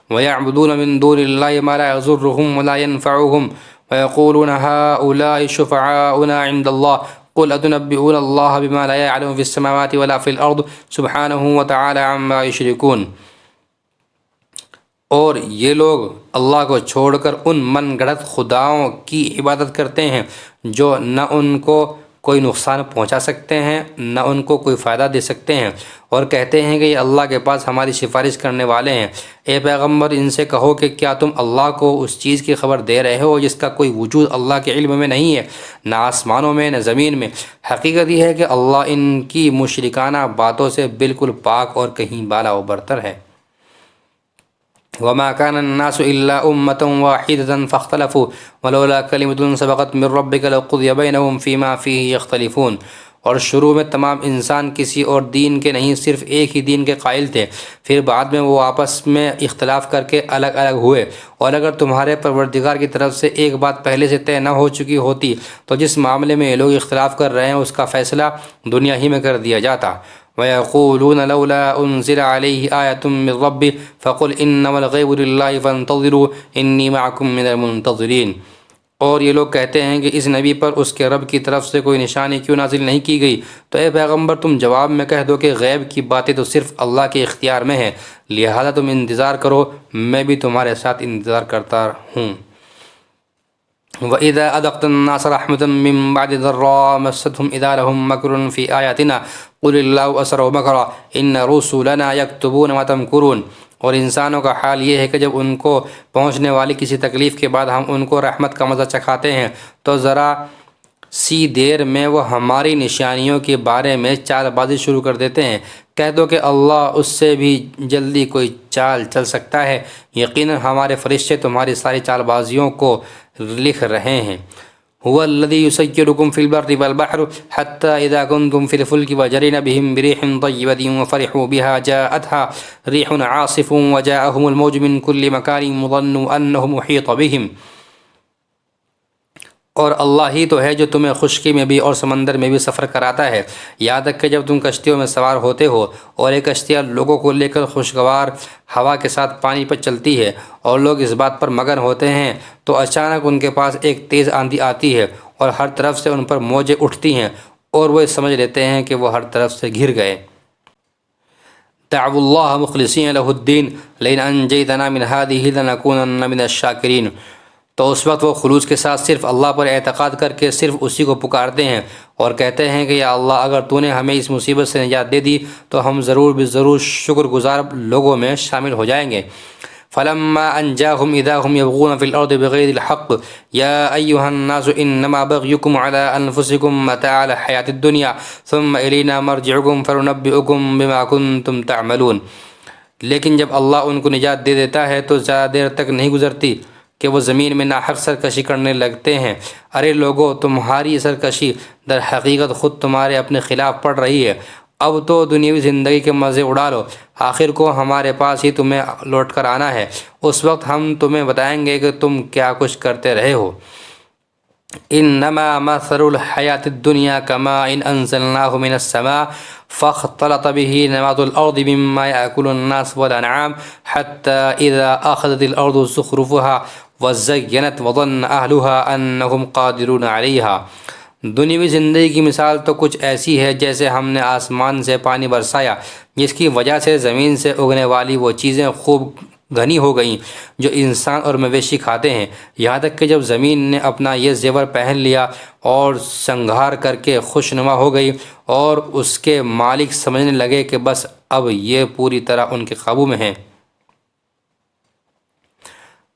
وَيَعْبُدُونَ مِن دُونِ اللَّهِ مَا لَا يَضُرُّهُمْ وَلَا يَنفَعُهُمْ وَيَقُولُونَ هَؤُلَاءِ شُفَعَاؤُنَا عِندَ اللَّهِ قُلْ أَتُنَبِّئُونَ اللَّهَ بِمَا لَا يَعْلَمُ فِي السَّمَاوَاتِ وَلَا فِي الْأَرْضِ سُبْحَانَهُ وَتَعَالَى عَمَّا يُشْرِكُونَ۔ اور یہ لوگ اللہ کو چھوڑ کر ان من گھڑت خداؤں کی عبادت کرتے ہیں جو نہ ان کو کوئی نقصان پہنچا سکتے ہیں نہ ان کو کوئی فائدہ دے سکتے ہیں، اور کہتے ہیں کہ یہ اللہ کے پاس ہماری سفارش کرنے والے ہیں۔ اے پیغمبر ان سے کہو کہ کیا تم اللہ کو اس چیز کی خبر دے رہے ہو جس کا کوئی وجود اللہ کے علم میں نہیں ہے، نہ آسمانوں میں نہ زمین میں؟ حقیقت یہ ہے کہ اللہ ان کی مشرکانہ باتوں سے بالکل پاک اور کہیں بالا و برتر ہے۔ وما كان الناس إلا أمة واحدة فاختلفوا ولولا كلمة سبقت من ربك لقضي بينهم فيما فيه يختلفون۔ اور شروع میں تمام انسان کسی اور دین کے نہیں، صرف ایک ہی دین کے قائل تھے، پھر بعد میں وہ آپس میں اختلاف کر کے الگ الگ ہوئے، اور اگر تمہارے پروردگار کی طرف سے ایک بات پہلے سے طے نہ ہو چکی ہوتی تو جس معاملے میں یہ لوگ اختلاف کر رہے ہیں اس کا فیصلہ دنیا ہی میں کر دیا جاتا۔ وَيَقُولُونَ لَوْلَا أُنزِلَ عَلَيْهِ آيَةٌ مِّن رَّبِّهِ فَقُلْ إِنَّمَا الْغَيْبُ لِلَّهِ فَانتَظِرُوا إِنِّي مَعَكُم مِّنَ الْمُنتَظِرِينَ۔ اور یہ لوگ کہتے ہیں کہ اس نبی پر اس کے رب کی طرف سے کوئی نشانی کیوں نازل نہیں کی گئی؟ تو اے پیغمبر تم جواب میں کہہ دو کہ غیب کی باتیں تو صرف اللہ کے اختیار میں ہیں، لہذا تم انتظار کرو، میں بھی تمہارے ساتھ انتظار کرتا ہوں۔ وَإِذَا أَذَقْنَا النَّاسَ رَحْمَةً مِّن بَعْدِ ضَرَّاءٍ مَّسَّتْهُمْ إِذَا لَهُم مَّكْرٌ فِي آيَاتِنَا قُلِ اللَّهُ أَسْرَعُ مَكْرًا إِنَّ رُسُلَنَا يَكْتُبُونَ مَا تَمْكُرُونَ۔ اور انسانوں کا حال یہ ہے کہ جب ان کو پہنچنے والی کسی تکلیف کے بعد ہم ان کو رحمت کا مزہ چکھاتے ہیں تو ذرا سی دیر میں وہ ہماری نشانیوں کے بارے میں چال بازی شروع کر دیتے ہیں۔ کہہ دو کہ اللہ اس سے بھی جلدی کوئی چال چل سکتا ہے، یقیناً ہمارے فرشتے تمہاری ساری چال بازیوں کو لکھ رہے ہیں۔ هو الذي يسيركم في البر والبحر حتى إذا كنتم في الفلك وجرين بهم بريح طيبة وفرحوا بها جاءتها ريح عاصف وجاءهم الموج من كل مكان وظنوا أنه محيط بهم۔ اور اللہ ہی تو ہے جو تمہیں خشکی میں بھی اور سمندر میں بھی سفر کراتا ہے، یہاں تک کہ جب تم کشتیوں میں سوار ہوتے ہو اور یہ کشتیاں لوگوں کو لے کر خوشگوار ہوا کے ساتھ پانی پر چلتی ہے اور لوگ اس بات پر مگن ہوتے ہیں، تو اچانک ان کے پاس ایک تیز آندھی آتی ہے اور ہر طرف سے ان پر موجیں اٹھتی ہیں اور وہ سمجھ لیتے ہیں کہ وہ ہر طرف سے گھر گئے۔ دعوا اللہ مخلصین لہ الدین لئن انجیتنا من هذه لنکونن من الشاکرین۔ تو اس وقت وہ خلوص کے ساتھ صرف اللہ پر اعتقاد کر کے صرف اسی کو پکارتے ہیں اور کہتے ہیں کہ یا اللہ اگر تو نے ہمیں اس مصیبت سے نجات دے دی تو ہم ضرور بضرور شکر گزار لوگوں میں شامل ہو جائیں گے۔ فلما انجاهم اذا هم يبغون في الارض بغير الحق يا ايها الناس انما بغيكم على انفسكم متاع الحياة الدنيا ثم الينا مرجعكم فننبئكم بما كنتم تعملون۔ لیکن جب اللہ ان کو نجات دے دیتا ہے تو زیادہ دیر تک نہیں گزرتی کہ وہ زمین میں ناحق سرکشی کرنے لگتے ہیں۔ ارے لوگو، تمہاری سرکشی در حقیقت خود تمہارے اپنے خلاف پڑ رہی ہے۔ اب تو دنیاوی زندگی کے مزے اڑا لو، آخر کو ہمارے پاس ہی تمہیں لوٹ کر آنا ہے، اس وقت ہم تمہیں بتائیں گے کہ تم کیا کچھ کرتے رہے ہو۔ انما مثل الحیات الدنیا کماء انزلناہ من السماء فاختلط به نبات الارض مما یاکل الناس والانعام حتى اذا اخذت الارض زخرفها وزینت وظن اہلها انہم قادرون علیہا۔ دنیوی زندگی کی مثال تو کچھ ایسی ہے جیسے ہم نے آسمان سے پانی برسایا جس کی وجہ سے زمین سے اگنے والی وہ چیزیں خوب گھنی ہو گئیں جو انسان اور مویشی کھاتے ہیں، یہاں تک کہ جب زمین نے اپنا یہ زیور پہن لیا اور سنگھار کر کے خوشنما ہو گئی اور اس کے مالک سمجھنے لگے کہ بس اب یہ پوری طرح ان کے قابو میں ہیں۔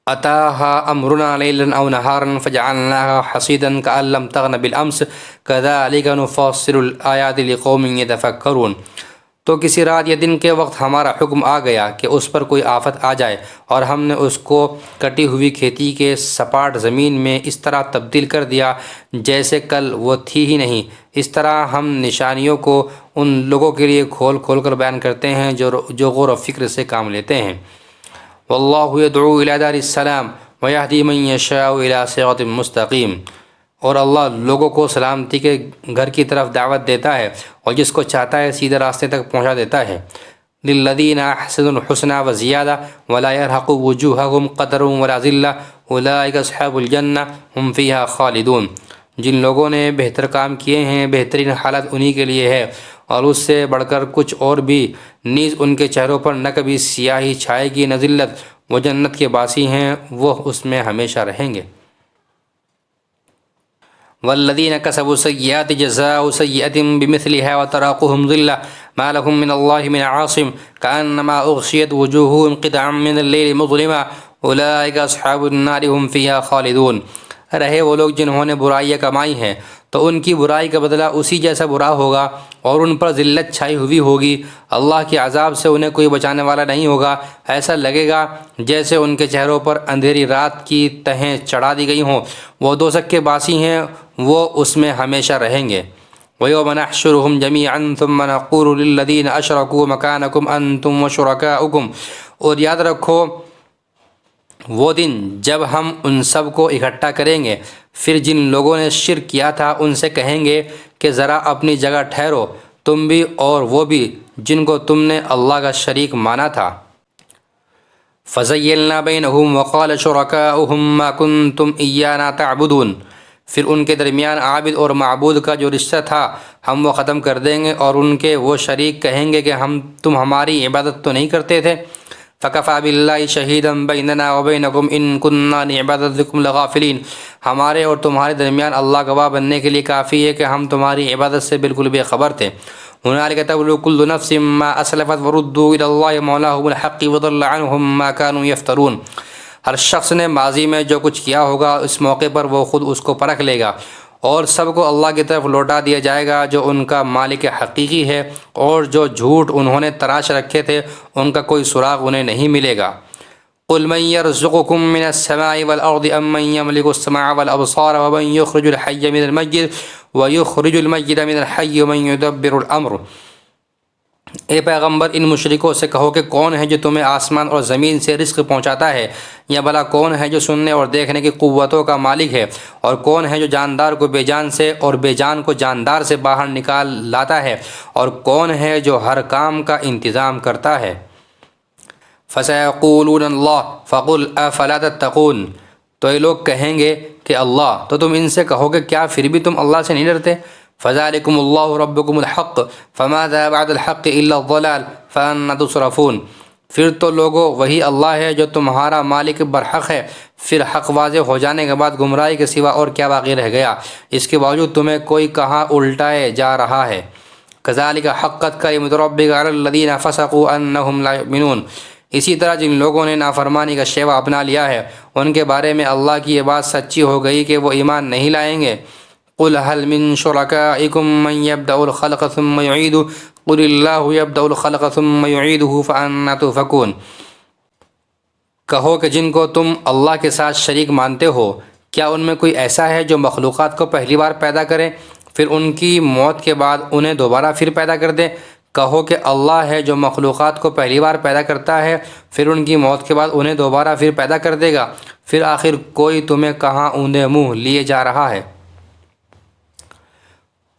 أتاها أمرنا ليلا أو نهارا فجعلناها حصيدا كأن لم تغن بالأمس كذلك نفصل الآيات لقوم يتفكرون۔ تو کسی رات یا دن کے وقت ہمارا حکم آ گیا کہ اس پر کوئی آفت آ جائے اور ہم نے اس کو کٹی ہوئی کھیتی کے سپاٹ زمین میں اس طرح تبدیل کر دیا جیسے کل وہ تھی ہی نہیں، اس طرح ہم نشانیوں کو ان لوگوں کے لیے کھول کھول کر بیان کرتے ہیں جو غور و فکر سے کام لیتے ہیں۔ واللہ یدعو الی دار السلام ویہدی من یشاء الی صراط مستقیم۔ اور اللہ لوگوں کو سلامتی کے گھر کی طرف دعوت دیتا ہے اور جس کو چاہتا ہے سیدھے راستے تک پہنچا دیتا ہے۔ للذین احسنوا الحسنى وزیادہ ولا يرهق وجوہہم قتر ولا ذلہ اولئک اصحاب الجنہ ہم فیہا خالدون۔ جن لوگوں نے بہتر کام کیے ہیں بہترین حالت انہی کے لیے ہے، اور اس سے بڑھ کر کچھ اور بھی، نیز ان کے چہروں پر نہ کبھی سیاہی چھائے گی نہ ذلت، وہ جنت کے باسی ہیں، وہ اس میں ہمیشہ رہیں گے۔ والذین کسبوا السیئات جزاء سیئۃ بمثلها وتراقهم ذلہ ما لهم من اللہ من عاصم کأنما اغشیت وجوہهم قطعا من اللیل مظلما اولئک اصحاب النار هم فیہا خالدون۔ رہے وہ لوگ جنہوں نے برائیاں کمائی ہیں تو ان کی برائی کا بدلہ اسی جیسا برا ہوگا، اور ان پر ذلت چھائی ہوئی ہوگی، اللہ کے عذاب سے انہیں کوئی بچانے والا نہیں ہوگا۔ ایسا لگے گا جیسے ان کے چہروں پر اندھیری رات کی تہیں چڑھا دی گئی ہوں، وہ دوزخ کے باسی ہیں، وہ اس میں ہمیشہ رہیں گے۔ وَيَوْمَ نَحْشُرُهُمْ جَمِيعًا ثُمَّ نَقُولُ لِلَّذِينَ أَشْرَكُوا مَكَانَكُمْ أَنْتُمْ وَشُرَكَاؤُكُمْ، اور یاد رکھو وہ دن جب ہم ان سب کو اکٹھا کریں گے، پھر جن لوگوں نے شرک کیا تھا ان سے کہیں گے کہ ذرا اپنی جگہ ٹھہرو، تم بھی اور وہ بھی جن کو تم نے اللہ کا شریک مانا تھا۔ فَزَيَّلْنَا بَيْنَهُمْ وَقَالَ شُرَكَاؤُهُمْ مَا كُنْتُمْ إِيَّانَا تَعْبُدُونَ، پھر ان کے درمیان عابد اور معبود کا جو رشتہ تھا ہم وہ ختم کر دیں گے، اور ان کے وہ شریک کہیں گے کہ تم ہماری عبادت تو نہیں کرتے تھے۔ فَكَفَى بِاللَّهِ شَهِيدًا بَيْنَنَا وَبَيْنَكُمْ إِن كُنَّا عَنْ عِبَادَتِكُمْ لَغَافِلِينَ، ہمارے اور تمہارے درمیان اللہ گواہ بننے کے لیے کافی ہے کہ ہم تمہاری عبادت سے بالکل بے خبر تھے۔ هُنَالِكَ تَبْلُو كُلُّ نَفْسٍ مَّا أَسْلَفَتْ وَرُدُّوا إِلَى اللَّهِ مَوْلَاهُمُ الْحَقِّ وَضَلَّ عَنْهُم مَّا كَانُوا يَفْتَرُونَ۔ ہر شخص نے ماضی میں جو کچھ کیا ہوگا اس موقع پر وہ خود اس کو پرکھ لے گا، اور سب کو اللہ کی طرف لوٹا دیا جائے گا جو ان کا مالک حقیقی ہے، اور جو جھوٹ انہوں نے تراش رکھے تھے ان کا کوئی سراغ انہیں نہیں ملے گا۔ قُلْ مَن يَرْزُقُكُم مِّنَ السَّمَاءِ وَالْأَرْضِ أَمَّن يَمْلِكُ السَّمْعَ وَالْأَبْصَارَ وَمَن يُخْرِجُ الْحَيَّ مِنَ الْمَيِّتِ وَيُخْرِجُ الْمَيِّتَ مِنَ الْحَيِّ وَمَن يُدَبِّرُ الْأَمْرَ۔ اے پیغمبر ان مشرکوں سے کہو کہ کون ہے جو تمہیں آسمان اور زمین سے رزق پہنچاتا ہے، یا بھلا کون ہے جو سننے اور دیکھنے کی قوتوں کا مالک ہے، اور کون ہے جو جاندار کو بے جان سے اور بے جان کو جاندار سے باہر نکال لاتا ہے، اور کون ہے جو ہر کام کا انتظام کرتا ہے۔ فَسَيَقُولُونَ اللَّهُ فَقُلْ أَفَلَا تَتَّقُونَ، تو یہ لوگ کہیں گے کہ اللہ، تو تم ان سے کہو کہ کیا پھر بھی تم اللہ سے نہیں ڈرتے۔ فَذَلِكُمُ اللَّهُ رَبُّكُمُ الْحَقُّ فَمَاذَا بَعْدَ الْحَقِّ إِلَّا الضَّلَالُ فَأَنَّىٰ تُصْرَفُونَ، پھر تو لوگو وہی اللہ ہے جو تمہارا مالک برحق ہے، پھر حق واضح ہو جانے کے بعد گمراہی کے سوا اور کیا باقی رہ گیا، اس کے باوجود تمہیں کوئی کہاں الٹائے جا رہا ہے۔ كَذَلِكَ حَقَّتْ كَلِمَةُ رَبِّكَ عَلَى الَّذِينَ فَسَقُوا أَنَّهُمْ لَا يُؤْمِنُونَ، اسی طرح جن لوگوں نے نافرمانی کا شیوا اپنا لیا ہے ان کے بارے میں اللہ کی یہ بات سچی ہو گئی کہ وہ ایمان نہیں لائیں گے۔ قُلْ هَلْ مِن شُرَكَائِكُم مَّن يَبْدَأُ الْخَلْقَ ثُمَّ يُعِيدُهُ قُلِ اللَّهُ يَبْدَأُ الْخَلْقَ ثُمَّ يُعِيدُهُ فَأَنَّىٰ تُؤْفَكُونَ، کہو کہ جن کو تم اللہ کے ساتھ شریک مانتے ہو، کیا ان میں کوئی ایسا ہے جو مخلوقات کو پہلی بار پیدا کرے پھر ان کی موت کے بعد انہیں دوبارہ پھر پیدا کر دے؟ کہو کہ اللہ ہے جو مخلوقات کو پہلی بار پیدا کرتا ہے پھر ان کی موت کے بعد انہیں دوبارہ پھر پیدا کر دے گا، پھر آخر کوئی تمہیں کہاں اوندے منہ لیے جا رہا ہے۔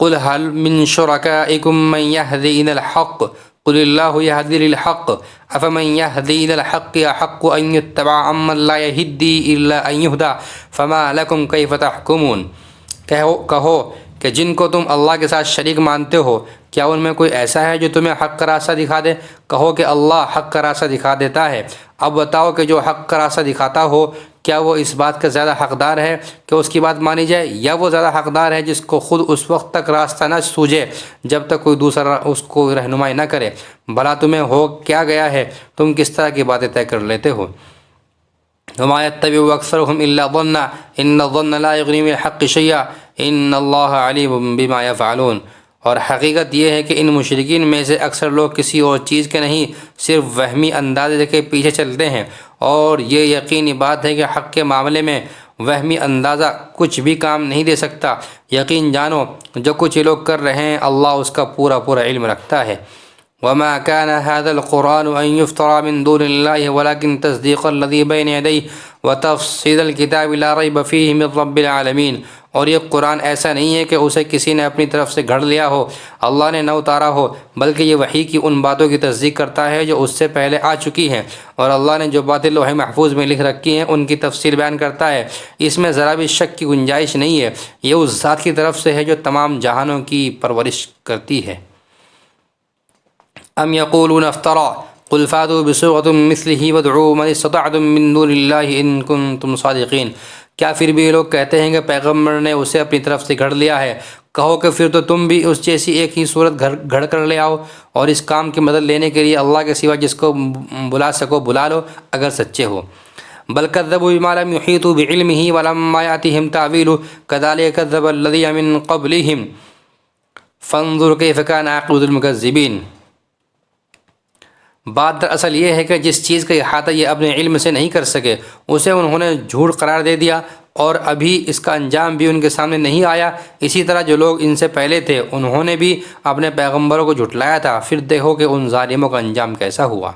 قُلْ هَلْ مِن شُرَكَائِكُم مَّن يَهْدِي إِلَى الْحَقِّ قُلِ اللَّهُ يَهْدِي لِلْحَقِّ أَفَمَن يَهْدِي إِلَى الْحَقِّ أَحَقُّ أَن يُتَّبَعَ أَمَّن لَّا يَهِدِّي إِلَّا أَن يُهْدَىٰ فَمَا لَكُمْ كَيْفَ تَحْكُمُونَ، کہو کہ جن کو تم اللہ کے ساتھ شریک مانتے ہو کیا ان میں کوئی ایسا ہے جو تمہیں حق کا راستہ دکھا دے؟ کہو کہ اللہ حق کا راستہ دکھا دیتا ہے۔ اب بتاؤ کہ جو حق کا راستہ دکھاتا ہو کیا وہ اس بات کا زیادہ حقدار ہے کہ اس کی بات مانی جائے، یا وہ زیادہ حقدار ہے جس کو خود اس وقت تک راستہ نہ سوجے جب تک کوئی دوسرا اس کو رہنمائی نہ کرے؟ بھلا تمہیں ہو کیا گیا ہے، تم کس طرح کی باتیں طے کر لیتے ہو۔ وَمَا يَتَّبِعُ أَكْثَرُهُمْ إِلَّا الظَّنَّ إِنَّ الظَّنَّ لَا يُغْنِي مِنَ الْحَقِّ شَيْئًا إِنَّ اللَّهَ عَلِيمٌ بِمَا يَفْعَلُونَ، اور حقیقت یہ ہے کہ ان مشرکین میں سے اکثر لوگ کسی اور چیز کے نہیں صرف وہمی اندازے کے پیچھے چلتے ہیں، اور یہ یقینی بات ہے کہ حق کے معاملے میں وہمی اندازہ کچھ بھی کام نہیں دے سکتا۔ یقین جانو جو کچھ یہ لوگ کر رہے ہیں اللہ اس کا پورا علم رکھتا ہے۔ وما كان هذا القرآن أن يفترى من دون الله ولكن تصديق الذي بين يديه وتفصيل الكتاب لا ريب فيه من رب العالمين، اور یہ قرآن ایسا نہیں ہے کہ اسے کسی نے اپنی طرف سے گھڑ لیا ہو، اللہ نے نہ اتارا ہو، بلکہ یہ وحی کی ان باتوں کی تصدیق کرتا ہے جو اس سے پہلے آ چکی ہیں، اور اللہ نے جو باتیں لوح محفوظ میں لکھ رکھی ہیں ان کی تفصیل بیان کرتا ہے۔ اس میں ذرا بھی شک کی گنجائش نہیں ہے، یہ اس ذات کی طرف سے ہے جو تمام جہانوں کی پرورش کرتی ہے۔ ام یقولون افترا قل فاتوا بسورۃ مثلہ وادعوا من استطعتم من دون اللہ ان کنتم صادقین۔ کیا پھر بھی یہ لوگ کہتے ہیں کہ پیغمبر نے اسے اپنی طرف سے گھڑ لیا ہے؟ کہو کہ پھر تو تم بھی اس جیسی ایک ہی صورت گھڑ کر لے آؤ، اور اس کام کی مدد لینے کے لیے اللہ کے سوا جس کو بلا سکو بلا لو اگر سچے ہو۔ بل کذبوا بما لم یحیطوا بعلمہ ولما یأتہم تأویلہ کذلک کذب الذین من قبلہم فانظر کیف کان عاقبۃ المکذبین۔ بات دراصل یہ ہے کہ جس چیز کا احاطہ یہ اپنے علم سے نہیں کر سکے اسے انہوں نے جھوٹ قرار دے دیا، اور ابھی اس کا انجام بھی ان کے سامنے نہیں آیا۔ اسی طرح جو لوگ ان سے پہلے تھے انہوں نے بھی اپنے پیغمبروں کو جھٹلایا تھا، پھر دیکھو کہ ان ظالموں کا انجام کیسا ہوا۔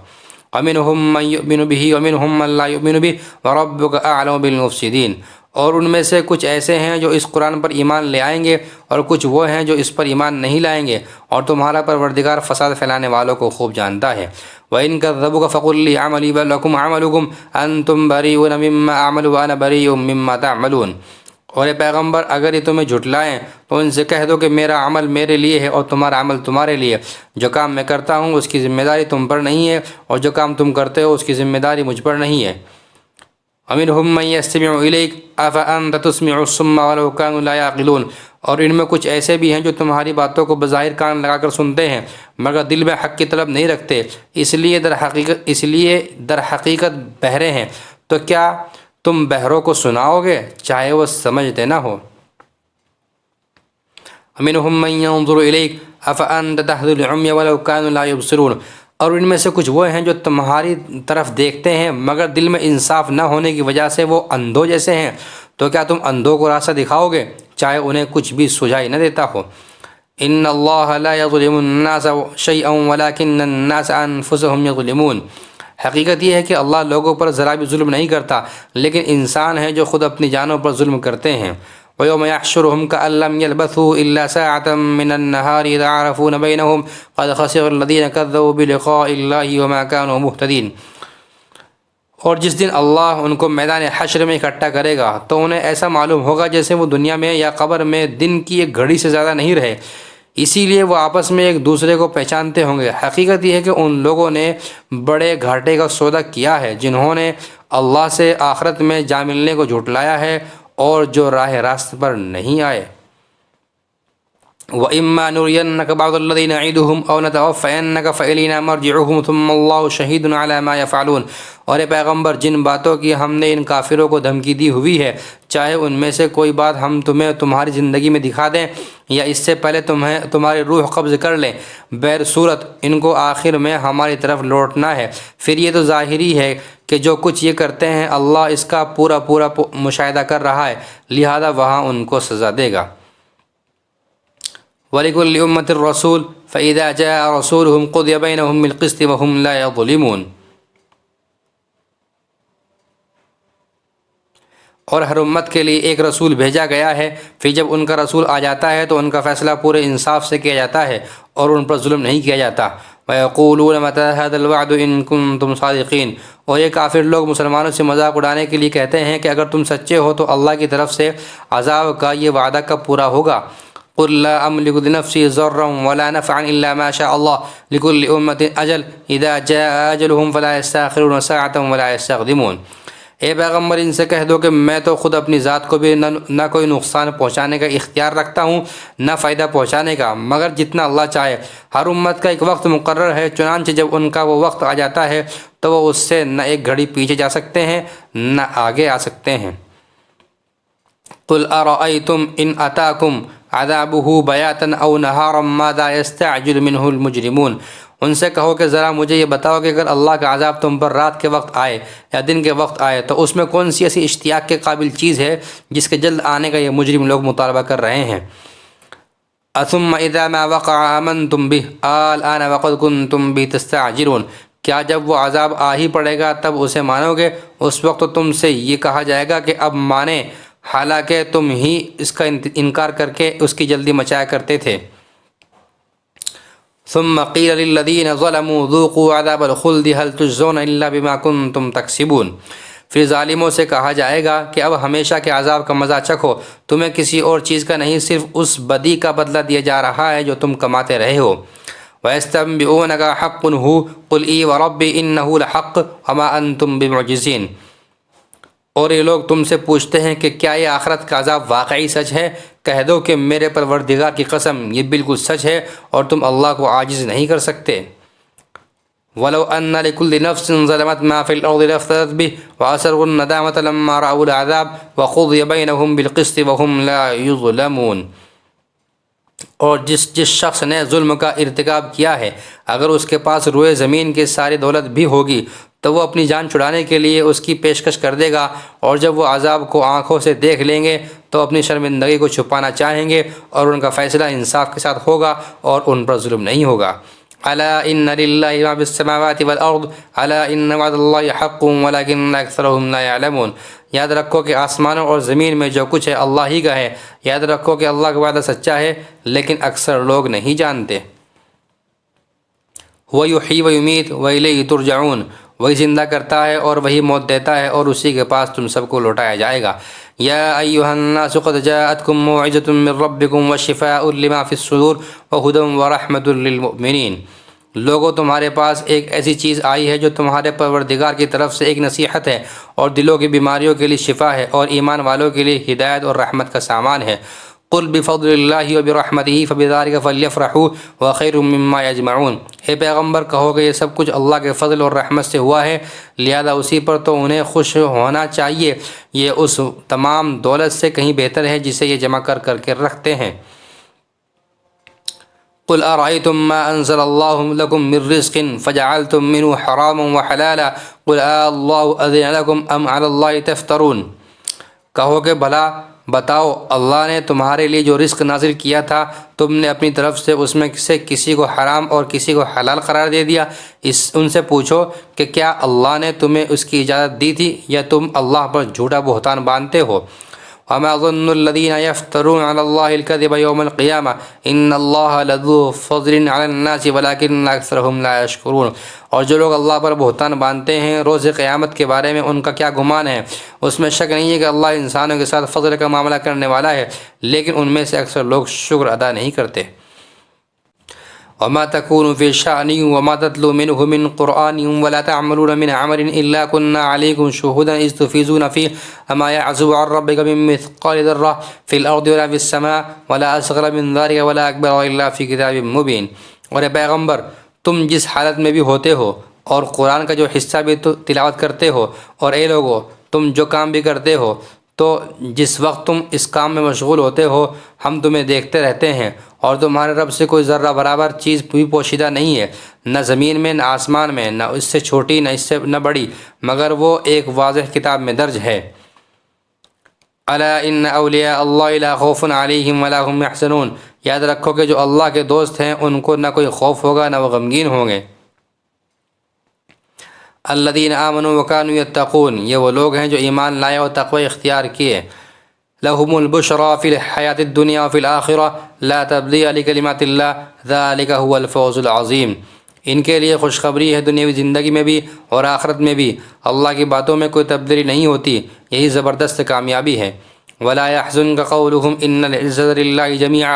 وَمِنْهُمْ مَنْ يُؤْمِنُ بِهِ وَمِنْهُمْ مَنْ لَا يُؤْمِنُ بِهِ وَرَبُّكَ أَعْلَمُ بِالْمُفْسِدِينَ۔ اور ان میں سے کچھ ایسے ہیں جو اس قرآن پر ایمان لے آئیں گے، اور کچھ وہ ہیں جو اس پر ایمان نہیں لائیں گے، اور تمہارا پروردگار فساد پھیلانے والوں کو خوب جانتا ہے۔ وَإِنْ كَذَّبُوكَ فَقُلْ لِي عَمَلِي لَكُمْ عَمَلُكُمْ أَنْتُمْ بَرِيئُونَ مِمَّا أَعْمَلُ وَأَنَا بَرِيءٌ مِمَّا تَعْمَلُونَ۔ اور اے پیغمبر اگر یہ تمہیں جھٹلائیں تو ان سے کہہ دو کہ میرا عمل میرے لیے ہے اور تمہارا عمل تمہارے لیے، جو کام میں کرتا ہوں اس کی ذمہ داری تم پر نہیں ہے، اور جو کام تم کرتے ہو اس کی ذمہ داری مجھ پر نہیں ہے۔ وَمِنْهُمْ مَنْ يَسْتَمِعُ إِلَيْكَ أَفَأَنْتَ تُسْمِعُ الصُّمَّ وَلَوْ كَانُوا لَا يَعْقِلُونَ۔ اور ان میں کچھ ایسے بھی ہیں جو تمہاری باتوں کو بظاہر کان لگا کر سنتے ہیں مگر دل میں حق کی طلب نہیں رکھتے، اس لیے در حقیقت بہرے ہیں، تو کیا تم بہروں کو سناؤ گے چاہے وہ سمجھتے نہ ہو۔ وَمِنْهُمْ مَنْ يَنْظُرُ إِلَيْكَ أَفَأَنْتَ تَهْدِي الْعُمْيَ وَلَوْ كَانُوا لَا يُبْصِرُونَ۔ اور ان میں سے کچھ وہ ہیں جو تمہاری طرف دیکھتے ہیں مگر دل میں انصاف نہ ہونے کی وجہ سے وہ اندھوں جیسے ہیں، تو کیا تم اندھوں کو راستہ دکھاؤ گے چاہے انہیں کچھ بھی سجائی نہ دیتا ہو۔ ان اللہ لا یظلم الناس شیئا ولکن الناس انفسهم یظلمون۔ حقیقت یہ ہے کہ اللہ لوگوں پر ذرا بھی ظلم نہیں کرتا، لیکن انسان ہیں جو خود اپنی جانوں پر ظلم کرتے ہیں۔ وَيَوْمَ يَحْشُرُهُمْ كَأَن لَّمْ يَلْبَثُوا إِلَّا سَاعَةً مِّنَ النَّهَارِ يَتَعَارَفُونَ بَيْنَهُمْ قَدْ خَسِرَ الَّذِينَ كَذَّبُوا بِلِقَاءِ اللَّهِ وَمَا كَانُوا مُهْتَدِينَ۔ اور جس دن اللہ ان کو میدان حشر میں اکٹھا کرے گا تو انہیں ایسا معلوم ہوگا جیسے وہ دنیا میں یا قبر میں دن کی ایک گھڑی سے زیادہ نہیں رہے، اسی لیے وہ آپس میں ایک دوسرے کو پہچانتے ہوں گے۔ حقیقت یہ ہے کہ ان لوگوں نے بڑے گھاٹے کا سودا کیا ہے جنہوں نے اللہ سے آخرت میں جا ملنے کو جھٹلایا ہے اور جو راہ راست پر نہیں آئے۔ وَإِمَّا نُرِيَنَّكَ بَعْضَ الَّذِي نَعِدُهُمْ أَوْ نَتَوَفَّيَنَّكَ فَإِلَيْنَا مَرْجِعُهُمْ ثُمَّ اللَّهُ شَهِيدٌ عَلَى مَا يَفْعَلُونَ۔ اور اے پیغمبر جن باتوں کی ہم نے ان کافروں کو دھمکی دی ہوئی ہے، چاہے ان میں سے کوئی بات ہم تمہیں تمہاری زندگی میں دکھا دیں یا اس سے پہلے تمہاری روح قبض کر لیں، بہر صورت ان کو آخر میں ہماری طرف لوٹنا ہے۔ پھر یہ تو ظاہری ہے کہ جو کچھ یہ کرتے ہیں اللہ اس کا پورا مشاہدہ کر رہا ہے، لہذا وہاں ان کو سزا دے گا۔ وَلِكُلِّ أُمَّةٍ رَّسُولٌ فَإِذَا جَاءَ رَسُولُهُمْ قُضِيَ بَيْنَهُم بِالْقِسْطِ وَهُمْ لَا يَظْلِمُونَ۔ اور ہر امت کے لیے ایک رسول بھیجا گیا ہے، پھر جب ان کا رسول آ جاتا ہے تو ان کا فیصلہ پورے انصاف سے کیا جاتا ہے اور ان پر ظلم نہیں کیا جاتا۔ وَيَقُولُونَ مَتَىٰ هَٰذَا الْوَعْدُ إِن كُنتُمْ صَادِقِينَ۔ اور یہ کافر لوگ مسلمانوں سے مذاق اڑانے کے لیے کہتے ہیں کہ اگر تم سچے ہو تو اللہ کی طرف سے عذاب کا یہ وعدہ کب پورا ہوگا؟ قُل لَّا أَمْلِكُ لِنَفْسِي ضَرًّا وَلَا نَفْعًا إِلَّا مَا شَاءَ اللَّهُ لِكُلِّ أُمَّةٍ أَجَلٌ إِذَا جَاءَ أَجَلُهُمْ فَلَا يَسْتَأْخِرُونَ سَاعَةً وَلَا يَسْتَقْدِمُونَ۔ اے پیغمبر ان سے کہہ دو کہ میں تو خود اپنی ذات کو بھی نہ کوئی نقصان پہنچانے کا اختیار رکھتا ہوں نہ فائدہ پہنچانے کا، مگر جتنا اللہ چاہے۔ ہر امت کا ایک وقت مقرر ہے، چنانچہ جب ان کا وہ وقت آ جاتا ہے تو وہ اس سے نہ ایک گھڑی پیچھے جا سکتے ہیں نہ آگے آ سکتے ہیں۔ قُلْ أَرَأَيْتُمْ إِنْ أَتَاكُمْ عَذَابُهُ بَيَاتًا أَوْ نَهَارًا مَاذَا يَسْتَعْجِلُ مِنْهُ الْمُجْرِمُونَ۔ ان سے کہو کہ ذرا مجھے یہ بتاؤ کہ اگر اللہ کا عذاب تم پر رات کے وقت آئے یا دن کے وقت آئے تو اس میں کون سی ایسی اشتیاق کے قابل چیز ہے جس کے جلد آنے کا یہ مجرم لوگ مطالبہ کر رہے ہیں۔ ثُمَّ إِذَا مَا وَقَعَ آمَنْتُمْ بِهِ الْآنَ وَقَدْ كُنْتُمْ بِهِ تَسْتَعْجِلُونَ۔ کیا جب وہ عذاب آ ہی پڑے گا تب اسے مانو گے؟ اس وقت تم سے یہ کہا جائے گا کہ اب مانیں، حالانکہ تم ہی اس کا انکار کر کے اس کی جلدی مچایا کرتے تھے۔ ثم قیل للذین ظلموا ذوقوا عذاب الخلد هل تجزون الا بما کنتم تکسبون، پھر ظالموں سے کہا جائے گا کہ اب ہمیشہ کے عذاب کا مزہ چکھو، تمہیں کسی اور چیز کا نہیں صرف اس بدی کا بدلہ دیا جا رہا ہے جو تم کماتے رہے ہو۔ وَيَسْتَنبِئُونَكَ حَقٌّ هُوَ قُلْ إِي وَرَبِّي إِنَّهُ لَحَقٌّ وَمَا أَنْتُمْ بِمُعْجِزِينَ، اور یہ لوگ تم سے پوچھتے ہیں کہ کیا یہ آخرت کا عذاب واقعی سچ ہے؟ کہہ دو کہ میرے پروردگار کی قسم یہ بالکل سچ ہے اور تم اللہ کو عاجز نہیں کر سکتے۔ وَلَوْ أَنَّ لِكُلِّ نَفْسٍ ظَلَمَتْ مَا فِي الْأَرْضِ لَافْتَدَتْ بِهِ وَأَسَرُّوا النَّدَامَةَ لَمَّا رَأَوُا الْعَذَابَ وَقُضِيَ بَيْنَهُم بِالْقِسْطِ وَهُمْ لَا يُظْلَمُونَ، اور جس شخص نے ظلم کا ارتکاب کیا ہے اگر اس کے پاس روئے زمین کی ساری دولت بھی ہوگی تو وہ اپنی جان چھڑانے کے لیے اس کی پیشکش کر دے گا، اور جب وہ عذاب کو آنکھوں سے دیکھ لیں گے تو اپنی شرمندگی کو چھپانا چاہیں گے، اور ان کا فیصلہ انصاف کے ساتھ ہوگا اور ان پر ظلم نہیں ہوگا۔ الا ان للہ ما فی السماوات والارض الا ان وعد اللہ حق ولکن اکثرهم لا يعلمون، یاد رکھو کہ آسمانوں اور زمین میں جو کچھ ہے اللہ ہی کا ہے، یاد رکھو کہ اللہ کا وعدہ سچا ہے لیکن اکثر لوگ نہیں جانتے۔ وَيُحْيِي وَيُمِيتُ وَإِلَيْهِ تُرْجَعُونَ، وہی زندہ کرتا ہے اور وہی موت دیتا ہے اور اسی کے پاس تم سب کو لوٹایا جائے گا۔ یا ایھا الناس قد جاءتکم موعظۃ من ربکم وشفاء لما فی الصدور وہدی ورحمۃ للمؤمنین، لوگوں تمہارے پاس ایک ایسی چیز آئی ہے جو تمہارے پروردگار کی طرف سے ایک نصیحت ہے اور دلوں کی بیماریوں کے لیے شفا ہے اور ایمان والوں کے لیے ہدایت اور رحمت کا سامان ہے۔ قل بفضل اللہ وبرحمتہ فبذلک فلیفرحوا وخیر مما یجمعون، اے پیغمبر کہو کہ یہ سب کچھ اللہ کے فضل اور رحمت سے ہوا ہے، لہذا اسی پر تو انہیں خوش ہونا چاہیے، یہ اس تمام دولت سے کہیں بہتر ہے جسے یہ جمع کر کے رکھتے ہیں۔ قل ارأيتم ما انزل الله لكم من رزق فجعلتم منه حراما وحلالا قل الله اذن لكم ام على الله تفترون، کہو کہ بھلا بتاؤ اللہ نے تمہارے لیے جو رزق نازل کیا تھا تم نے اپنی طرف سے اس میں سے کسی کو حرام اور کسی کو حلال قرار دے دیا، ان سے پوچھو کہ کیا اللہ نے تمہیں اس کی اجازت دی تھی یا تم اللہ پر جھوٹا بہتان باندھتے ہو۔ وما ظن الذين يفترون على الله الكذب يوم القيامة ان الله لذو فضل على الناس ولكن اكثرهم لا يشكرون، اور جو لوگ اللہ پر بہتان باندھتے ہیں روز قیامت کے بارے میں ان کا کیا گمان ہے، اس میں شک نہیں ہے کہ اللہ انسانوں کے ساتھ فضل کا معاملہ کرنے والا ہے لیکن ان میں سے اکثر لوگ شکر ادا نہیں کرتے۔ وما تكون في شأن وما تتلو منه من قرآن ولا تعملون من عمل إلا كنا عليكم شهودا إذ تفيضون فيه وما يعزب عن ربك من مثقال ذرة في الأرض ولا في السماء ولا أصغر من ذلك ولا أكبر إلا في كتاب مبين، اور اے پیغمبر تم جس حالت میں بھی ہوتے ہو اور قرآن کا جو حصہ بھی تلاوت کرتے ہو، اور اے لوگو تم جو کام بھی کرتے ہو تو جس وقت تم اس کام میں مشغول ہوتے ہو ہم تمہیں دیکھتے رہتے ہیں، اور تمہارے رب سے کوئی ذرہ برابر چیز بھی پوشیدہ نہیں ہے، نہ زمین میں نہ آسمان میں، نہ اس سے چھوٹی نہ اس سے نہ بڑی، مگر وہ ایک واضح کتاب میں درج ہے۔ الا ان اولیاء اللہ لا خوف علیہم ولا هم یحزنون، یاد رکھو کہ جو اللہ کے دوست ہیں ان کو نہ کوئی خوف ہوگا نہ وہ غمگین ہوں گے۔ الذین آمنوا وکانوا یتقون، یہ وہ لوگ ہیں جو ایمان لائے اور تقوی اختیار کیے۔ لہم البشریٰ فی الحیاۃ الدنیا وفی الآخرہ لا تبدیل لکلمات اللہ ذلک هو الفوز العظیم، ان کے لیے خوشخبری ہے دنیاوی زندگی میں بھی اور آخرت میں بھی، اللہ کی باتوں میں کوئی تبدیلی نہیں ہوتی، یہی زبردست کامیابی ہے۔ ولا يحزنک قولهم ان العزة للہ جمیعا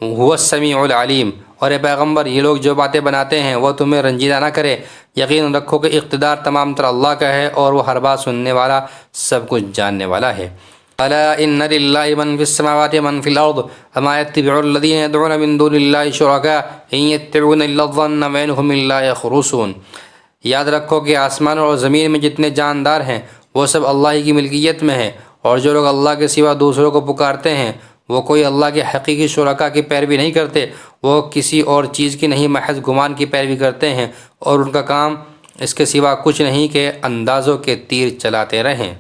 هو السمیع العلیم، اور اے پیغمبر یہ لوگ جو باتیں بناتے ہیں وہ تمہیں رنجیدہ نہ کرے، یقین رکھو کہ اقتدار تمام تر اللہ کا ہے اور وہ ہر بات سننے والا سب کچھ جاننے والا ہے۔ الا ان للہ من فی السماوات ومن فی الارض وما يتبع الذین يدعون من دون اللہ شرکاء ان يتبعون الا الظن وما هم الا يخرصون، یاد رکھو کہ آسمانوں اور زمین میں جتنے جاندار ہیں وہ سب اللہ ہی کی ملکیت میں ہیں، اور جو لوگ اللہ کے سوا دوسروں کو پکارتے ہیں وہ کوئی اللہ کے حقیقی شرکاء کی پیروی نہیں کرتے، وہ کسی اور چیز کی نہیں محض گمان کی پیروی کرتے ہیں، اور ان کا کام اس کے سوا کچھ نہیں کہ اندازوں کے تیر چلاتے رہیں۔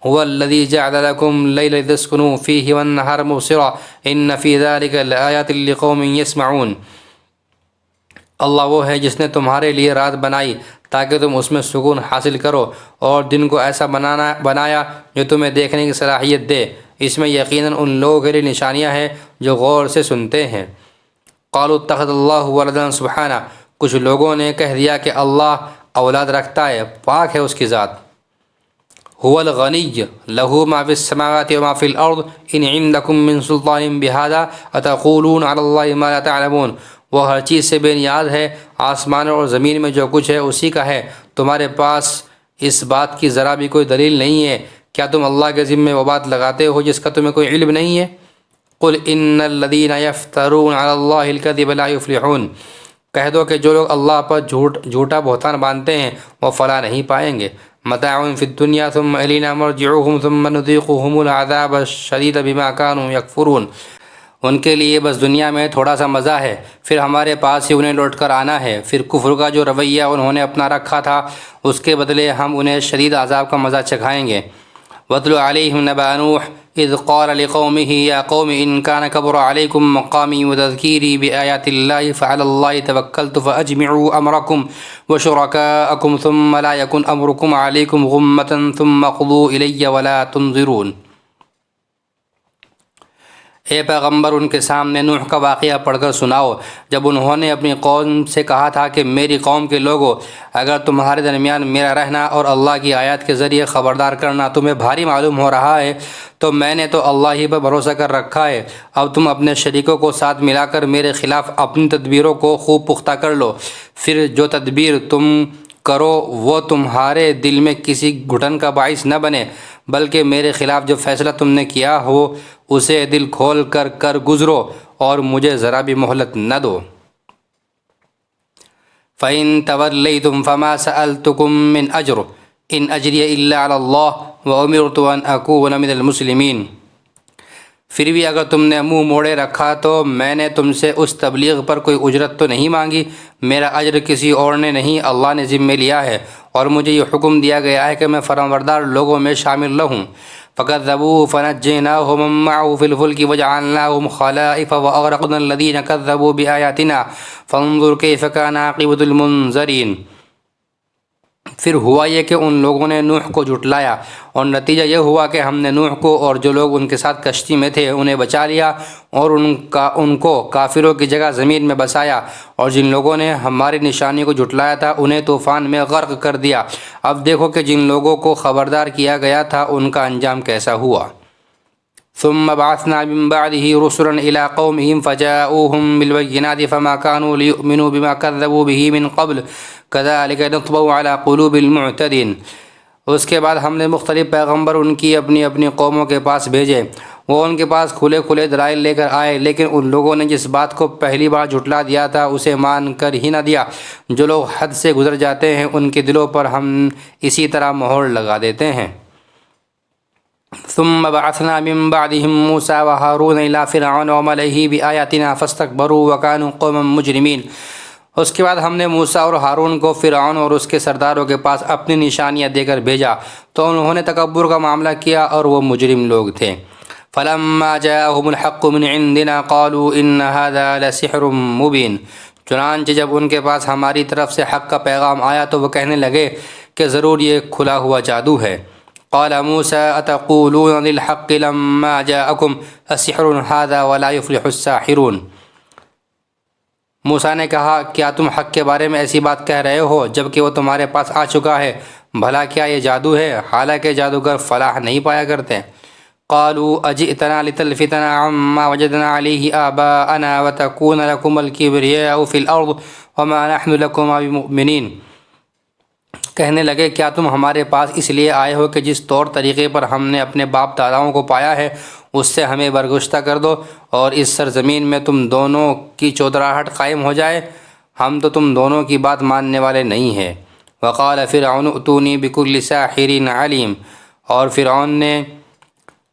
هو الذي جعل لكم الليل لتسكنوا فيه والنهار مبصرا ان في ذلك لآيات لقوم يسمعون، اللہ وہ ہے جس نے تمہارے لیے رات بنائی تاکہ تم اس میں سکون حاصل کرو، اور دن کو ایسا بنایا جو تمہیں دیکھنے کی صلاحیت دے، اس میں یقیناً ان لوگوں کے لیے نشانیاں ہیں جو غور سے سنتے ہیں۔ قالوا اتخذ اللہ ولدا سبحانہ، کچھ لوگوں نے کہہ دیا کہ اللہ اولاد رکھتا ہے، پاک ہے اس کی ذات۔ هو الغنی لہ ما فی السماوات وما فی الارض ان عندکم من سلطان بہذا اتقولون علی اللہ ما لا تعلمون، وہ ہر چیز سے بے نیاز ہے، آسمانوں اور زمین میں جو کچھ ہے اسی کا ہے، تمہارے پاس اس بات کی ذرا بھی کوئی دلیل نہیں ہے، کیا تم اللہ کے ذمے وہ بات لگاتے ہو جس کا تمہیں کوئی علم نہیں ہے؟ قل ان الذین یفترون علی اللہ الکذب لا یفلحون، کہہ دو کہ جو لوگ اللہ پر جھوٹا بہتان باندھتے ہیں وہ فلاح نہیں پائیں گے۔ متاع فی الدنیا ثم الینا مرجعوہم ثم نذیقہم العذاب الشدید بما کانوا یکفرون، ان کے لیے بس دنیا میں تھوڑا سا مزہ ہے، پھر ہمارے پاس ہی انہیں لوٹ کر آنا ہے، پھر کفر کا جو رویہ انہوں نے اپنا رکھا تھا اس کے بدلے ہم انہیں شدید عذاب کا مزہ چکھائیں گے۔ وَاتْلُ عَلَيْهِمْ نَبَأَ نُوحٍ اذ قال لقومه يا قوم ان كان كبر عليكم مقامي وتذكيري بآيات الله فعلى الله توكلت فأجمعوا أمركم وشركاءكم ثم لا يكن أمركم عليكم غمة ثم قضوا إلي ولا تنظرون۔ اے پیغمبر ان کے سامنے نوح کا واقعہ پڑھ کر سناؤ، جب انہوں نے اپنی قوم سے کہا تھا کہ میری قوم کے لوگوں، اگر تمہارے درمیان میرا رہنا اور اللہ کی آیات کے ذریعے خبردار کرنا تمہیں بھاری معلوم ہو رہا ہے تو میں نے تو اللہ ہی پر بھروسہ کر رکھا ہے، اب تم اپنے شریکوں کو ساتھ ملا کر میرے خلاف اپنی تدبیروں کو خوب پختہ کر لو، پھر جو تدبیر تم کرو وہ تمہارے دل میں کسی گھٹن کا باعث نہ بنے، بلکہ میرے خلاف جو فیصلہ تم نے کیا ہو اسے دل کھول کر گزرو اور مجھے ذرا بھی مہلت نہ دو۔ فَإِن تَوَلَّيْتُمْ فَمَا سَأَلْتُكُم مِّنْ أَجْرٍ إِنْ أَجْرِيَ إِلَّا عَلَى اللَّهِ وَأُمِرْتُ أَنْ أَكُونَ مِنَ الْمُسْلِمِينَ، پھر بھی اگر تم نے منہ موڑے رکھا تو میں نے تم سے اس تبلیغ پر کوئی اجرت تو نہیں مانگی، میرا اجر کسی اور نے نہیں اللہ نے ذمہ لیا ہے، اور مجھے یہ حکم دیا گیا ہے کہ میں فرمانبردار لوگوں میں شامل رہوں۔ فَكَذَّبُوهُ فَنَجَّيْنَاهُ وَمَن مَّعَهُ فِي الْفُلْكِ وَجَعَلْنَاهُمْ خَلَائِفَ وَأَغْرَقْنَا الَّذِينَ كَذَّبُوا بِآيَاتِنَا فَانظُرْ كَيْفَ كَانَ عَاقِبَةُ الْمُنذَرِينَ۔ پھر ہوا یہ کہ ان لوگوں نے نوح کو جھٹلایا، اور نتیجہ یہ ہوا کہ ہم نے نوح کو اور جو لوگ ان کے ساتھ کشتی میں تھے انہیں بچا لیا، اور ان کو کافروں کی جگہ زمین میں بسایا، اور جن لوگوں نے ہماری نشانی کو جھٹلایا تھا انہیں طوفان میں غرق کر دیا۔ اب دیکھو کہ جن لوگوں کو خبردار کیا گیا تھا ان کا انجام کیسا ہوا۔ ثم بعثنا من بعده رسلا إلى قومهم فجاءوهم بالبينات فما كانوا ليؤمنوا بما كذبوا به من قبل كذلك نطبع على قلوب المعتدين۔ اس کے بعد ہم نے مختلف پیغمبر ان کی اپنی قوموں کے پاس بھیجے، وہ ان کے پاس کھلے دلائل لے کر آئے، لیکن ان لوگوں نے جس بات کو پہلی بار جھٹلا دیا تھا اسے مان کر ہی نہ دیا۔ جو لوگ حد سے گزر جاتے ہیں ان کے دلوں پر ہم اسی طرح مہر لگا دیتے ہیں۔ ثم بعثنا من بعدهم موسى وهارون إلى فرعون وملئه بآياتنا فاستكبروا وكانوا قوما مجرمين۔ اس کے بعد ہم نے موسیٰ اور ہارون کو فرعون اور اس کے سرداروں کے پاس اپنی نشانیاں دے کر بھیجا تو انہوں نے تکبر کا معاملہ کیا اور وہ مجرم لوگ تھے۔ فلما جاءهم الحق من عندنا قالوا ان هذا لسحر مبين، چنانچہ جب ان کے پاس ہماری طرف سے حق کا پیغام آیا تو وہ کہنے لگے کہ ضرور یہ کھلا ہوا جادو ہے۔ قال موسى اتقولون للحق لما جاءكم السحر هذا ولا يفلح الساحرون، موسیٰ نے کہا کیا تم حق کے بارے میں ایسی بات کہہ رہے ہو جبکہ وہ تمہارے پاس آ چکا ہے؟ بھلا کیا یہ جادو ہے؟ حالانکہ جادوگر فلاح نہیں پایا کرتے۔ قالوا اجئتنا لتلفتنا عما وجدنا عليه آباءنا وتكون لكم الكبرياء في الأرض وما نحن لكم بمؤمنين، کہنے لگے کیا تم ہمارے پاس اس لیے آئے ہو کہ جس طور طریقے پر ہم نے اپنے باپ داداؤں کو پایا ہے اس سے ہمیں برگزشتہ کر دو اور اس سرزمین میں تم دونوں کی چودراہٹ قائم ہو جائے؟ ہم تو تم دونوں کی بات ماننے والے نہیں ہیں۔ وقال فرعون ائتونی بکل ساحر علیم، اور فرعون نے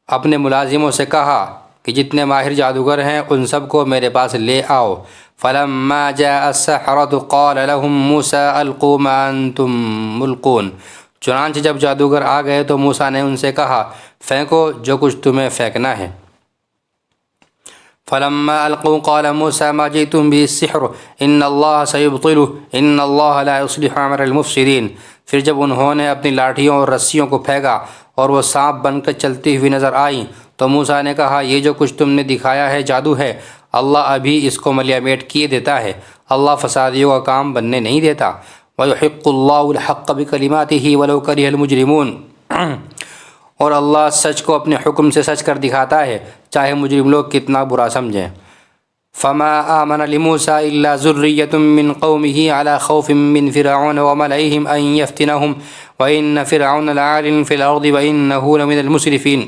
اپنے ملازموں سے کہا کہ جتنے ماہر جادوگر ہیں ان سب کو میرے پاس لے آؤ۔ فلما جاء السحرة قال لهم موسى القوا ما انتم ملقون، چنانچہ جب جادوگر آ گئے تو موسیٰ نے ان سے کہا پھینکو جو کچھ تمہیں پھینکنا ہے۔ فلما القوا قال موسى ما جئتم به السحر ان الله سيبطله ان الله لا يصلح عمل المفسدين، پھر جب انہوں نے اپنی لاٹھیوں اور رسیوں کو پھینکا اور وہ سانپ بن کر چلتی ہوئی نظر آئیں تو موسیٰ نے کہا یہ جو کچھ تم نے دکھایا ہے جادو ہے، اللہ ابھی اس کو ملیا میٹ کیے دیتا ہے، اللہ فسادیوں کا کام بننے نہیں دیتا۔ وَيُحِقُّ اللَّهُ الْحَقَّ بِكَلِمَاتِهِ وَلَوْ كَرِهَ الْمُجْرِمُونَ، اور اللہ سچ کو اپنے حکم سے سچ کر دکھاتا ہے چاہے مجرم لوگ کتنا برا سمجھیں۔ فما آمن لموسى إلا ذرية من قومه على خوف من فرعون وملئهم أن يفتنهم وإن فرعون لعال في الأرض وإنه لمن المسرفين۔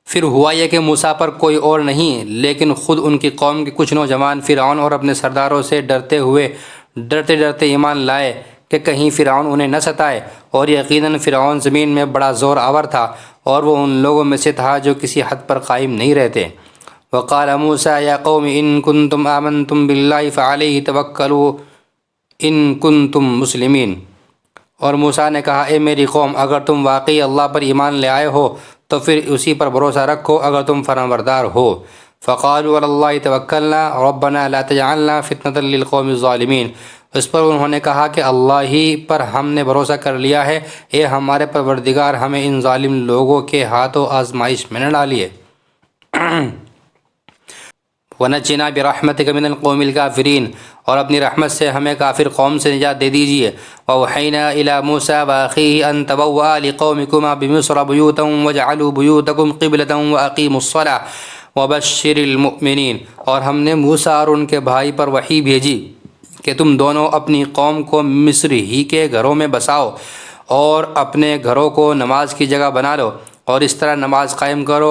پھر ہوا یہ کہ موسیٰ پر کوئی اور نہیں لیکن خود ان کی قوم کے کچھ نوجوان فرعون اور اپنے سرداروں سے ڈرتے ایمان لائے کہ کہیں فرعون انہیں نہ ستائے، اور یقیناً فرعون زمین میں بڑا زور آور تھا اور وہ ان لوگوں میں سے تھا جو کسی حد پر قائم نہیں رہتے۔ وقال موسیٰ یا قوم ان کنتم آمنتم باللہ فعلیہ توکلوا ان کنتم مسلمین، اور موسیٰ نے کہا اے میری قوم اگر تم واقعی اللہ پر ایمان لے آئے ہو تو پھر اسی پر بھروسہ رکھو اگر تم فرمانبردار ہو۔ فقالوا علی اللہ توکلنا ربنا لا تجعلنا فتنة للقوم الظالمین، اس پر انہوں نے کہا کہ اللہ ہی پر ہم نے بھروسہ کر لیا ہے، اے ہمارے پروردگار ہمیں ان ظالم لوگوں کے ہاتھوں آزمائش میں نہ ڈالیے۔ وَنَجِّنَا بِرَحْمَتِكَ مِنَ الْقَوْمِ الْكَافِرِينَ، اور اپنی رحمت سے ہمیں کافر قوم سے نجات دے دیجیے۔ وَأَوْحَيْنَا إِلَى مُوسَىٰ وَأَخِيهِ أَن تَبَوَّآ لِقَوْمِكُمَا بِمِصْرَ بُيُوتًا وَاجْعَلُوا بُيُوتَكُمْ قِبْلَةً وَأَقِيمُوا الصَّلَاةَ وَبَشِّرِ الْمُؤْمِنِينَ، اور ہم نے موسیٰ اور ان کے بھائی پر وحی بھیجی کہ تم دونوں اپنی قوم کو مصر ہی کے گھروں میں بساؤ اور اپنے گھروں کو نماز کی جگہ بنا لو، اور اس طرح نماز قائم کرو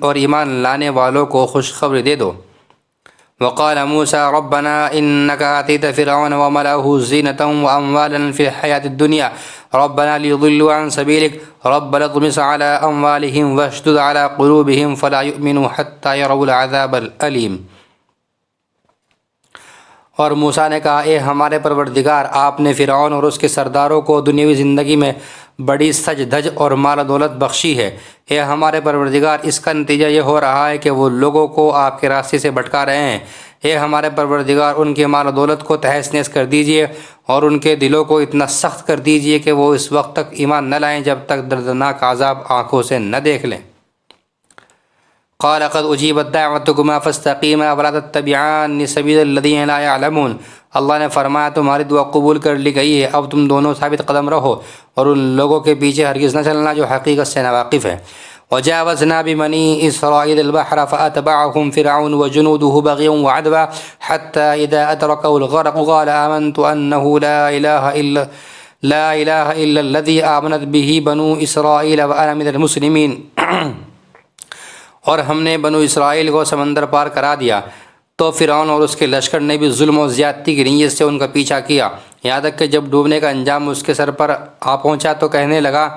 اور ایمان لانے والوں کو خوشخبری دے دو۔ وقال موسى ربنا إنك آتيت فرعون وملأه زينة وأموالا في الحياة الدنيا ربنا ليضلوا عن سبيلك ربنا اطمس على أموالهم واشدد على قلوبهم فلا يؤمنوا حتى يروا العذاب الأليم۔ اور موسیٰ نے کہا اے ہمارے پروردگار آپ نے فرعون اور اس کے سرداروں کو دنیاوی زندگی میں بڑی سج دھج اور مال و دولت بخشی ہے، اے ہمارے پروردگار اس کا نتیجہ یہ ہو رہا ہے کہ وہ لوگوں کو آپ کے راستے سے بھٹکا رہے ہیں، اے ہمارے پروردگار ان کے مال و دولت کو تہس نہس کر دیجیے اور ان کے دلوں کو اتنا سخت کر دیجیے کہ وہ اس وقت تک ایمان نہ لائیں جب تک دردناک عذاب آنکھوں سے نہ دیکھ لیں۔ قال قد اجیبت دعوتکما فاستقیما ولا تتبعان سبیل الذین لا یعلمون، اللہ نے فرمایا تمہاری دعا قبول کر لی گئی ہے، اب تم دونوں ثابت قدم رہو اور ان لوگوں کے پیچھے ہرگز نہ چلنا جو حقیقت سے ناواقف ہے۔ وجاوزنا ببنی اسرائیل البحر فاتبعهم فرعون وجنوده بغیا وعدوا حتى اذا ادركه الغرق قال آمنت انه لا اله الا الذي آمنت به بنو اسرائیل وانا من المسلمین، اور ہم نے بنو اسرائیل کو سمندر پار کرا دیا تو فرعون اور اس کے لشکر نے بھی ظلم و زیادتی کی نیت سے ان کا پیچھا کیا، یہاں تک کہ جب ڈوبنے کا انجام اس کے سر پر آ پہنچا تو کہنے لگا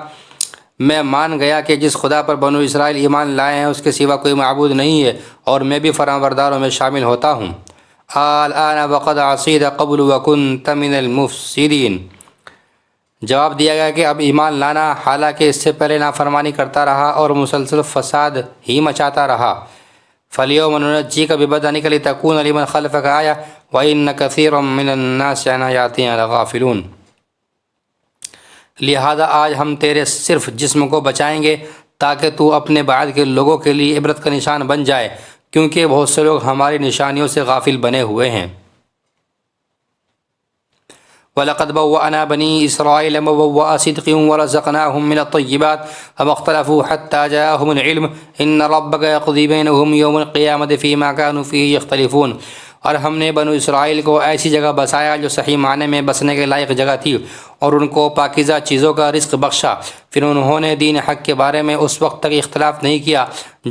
میں مان گیا کہ جس خدا پر بنو اسرائیل ایمان لائے ہیں اس کے سوا کوئی معبود نہیں ہے اور میں بھی فرمانبرداروں میں شامل ہوتا ہوں۔ الآن وقد عصیت قبل وکنت من المفسدین، جواب دیا گیا کہ اب ایمان لانا حالانکہ اس سے پہلے نافرمانی کرتا رہا اور مسلسل فساد ہی مچاتا رہا۔ فَالْيَوْمَ نُنَجِّيكَ بِبَدَنِكَ لِتَكُونَ لِمَنْ خَلْفَكَ آیَةً وَإِنَّ كَثِيرًا مِّنَ النَّاسِ عَنْ آیَاتِنَا لَغَافِلُونَ، لہذا آج ہم تیرے صرف جسم کو بچائیں گے تاکہ تو اپنے بعد کے لوگوں کے لیے عبرت کا نشان بن جائے، کیونکہ بہت سے لوگ ہماری نشانیوں سے غافل بنے ہوئے ہیں۔ وَلَقَدْ بَوَّأْنَا بَنِي إِسْرَائِيلَ مَبَوَّأَ صِدْقٍ وَرَزَقْنَاهُمْ مِنَ الطَّيِّبَاتِ فَمَا اخْتَلَفُوا حَتَّى جَاءَهُمُ الْعِلْمُ إِنَّ رَبَّكَ يَقْضِي بَيْنَهُمْ يَوْمَ الْقِيَامَةِ فِيمَا كَانُوا فِيهِ يَخْتَلِفُونَ، اور ہم نے بنو اسرائیل کو ایسی جگہ بسایا جو صحیح معنی میں بسنے کے لائق جگہ تھی اور ان کو پاکیزہ چیزوں کا رزق بخشا، پھر انہوں نے دین حق کے بارے میں اس وقت تک اختلاف نہیں کیا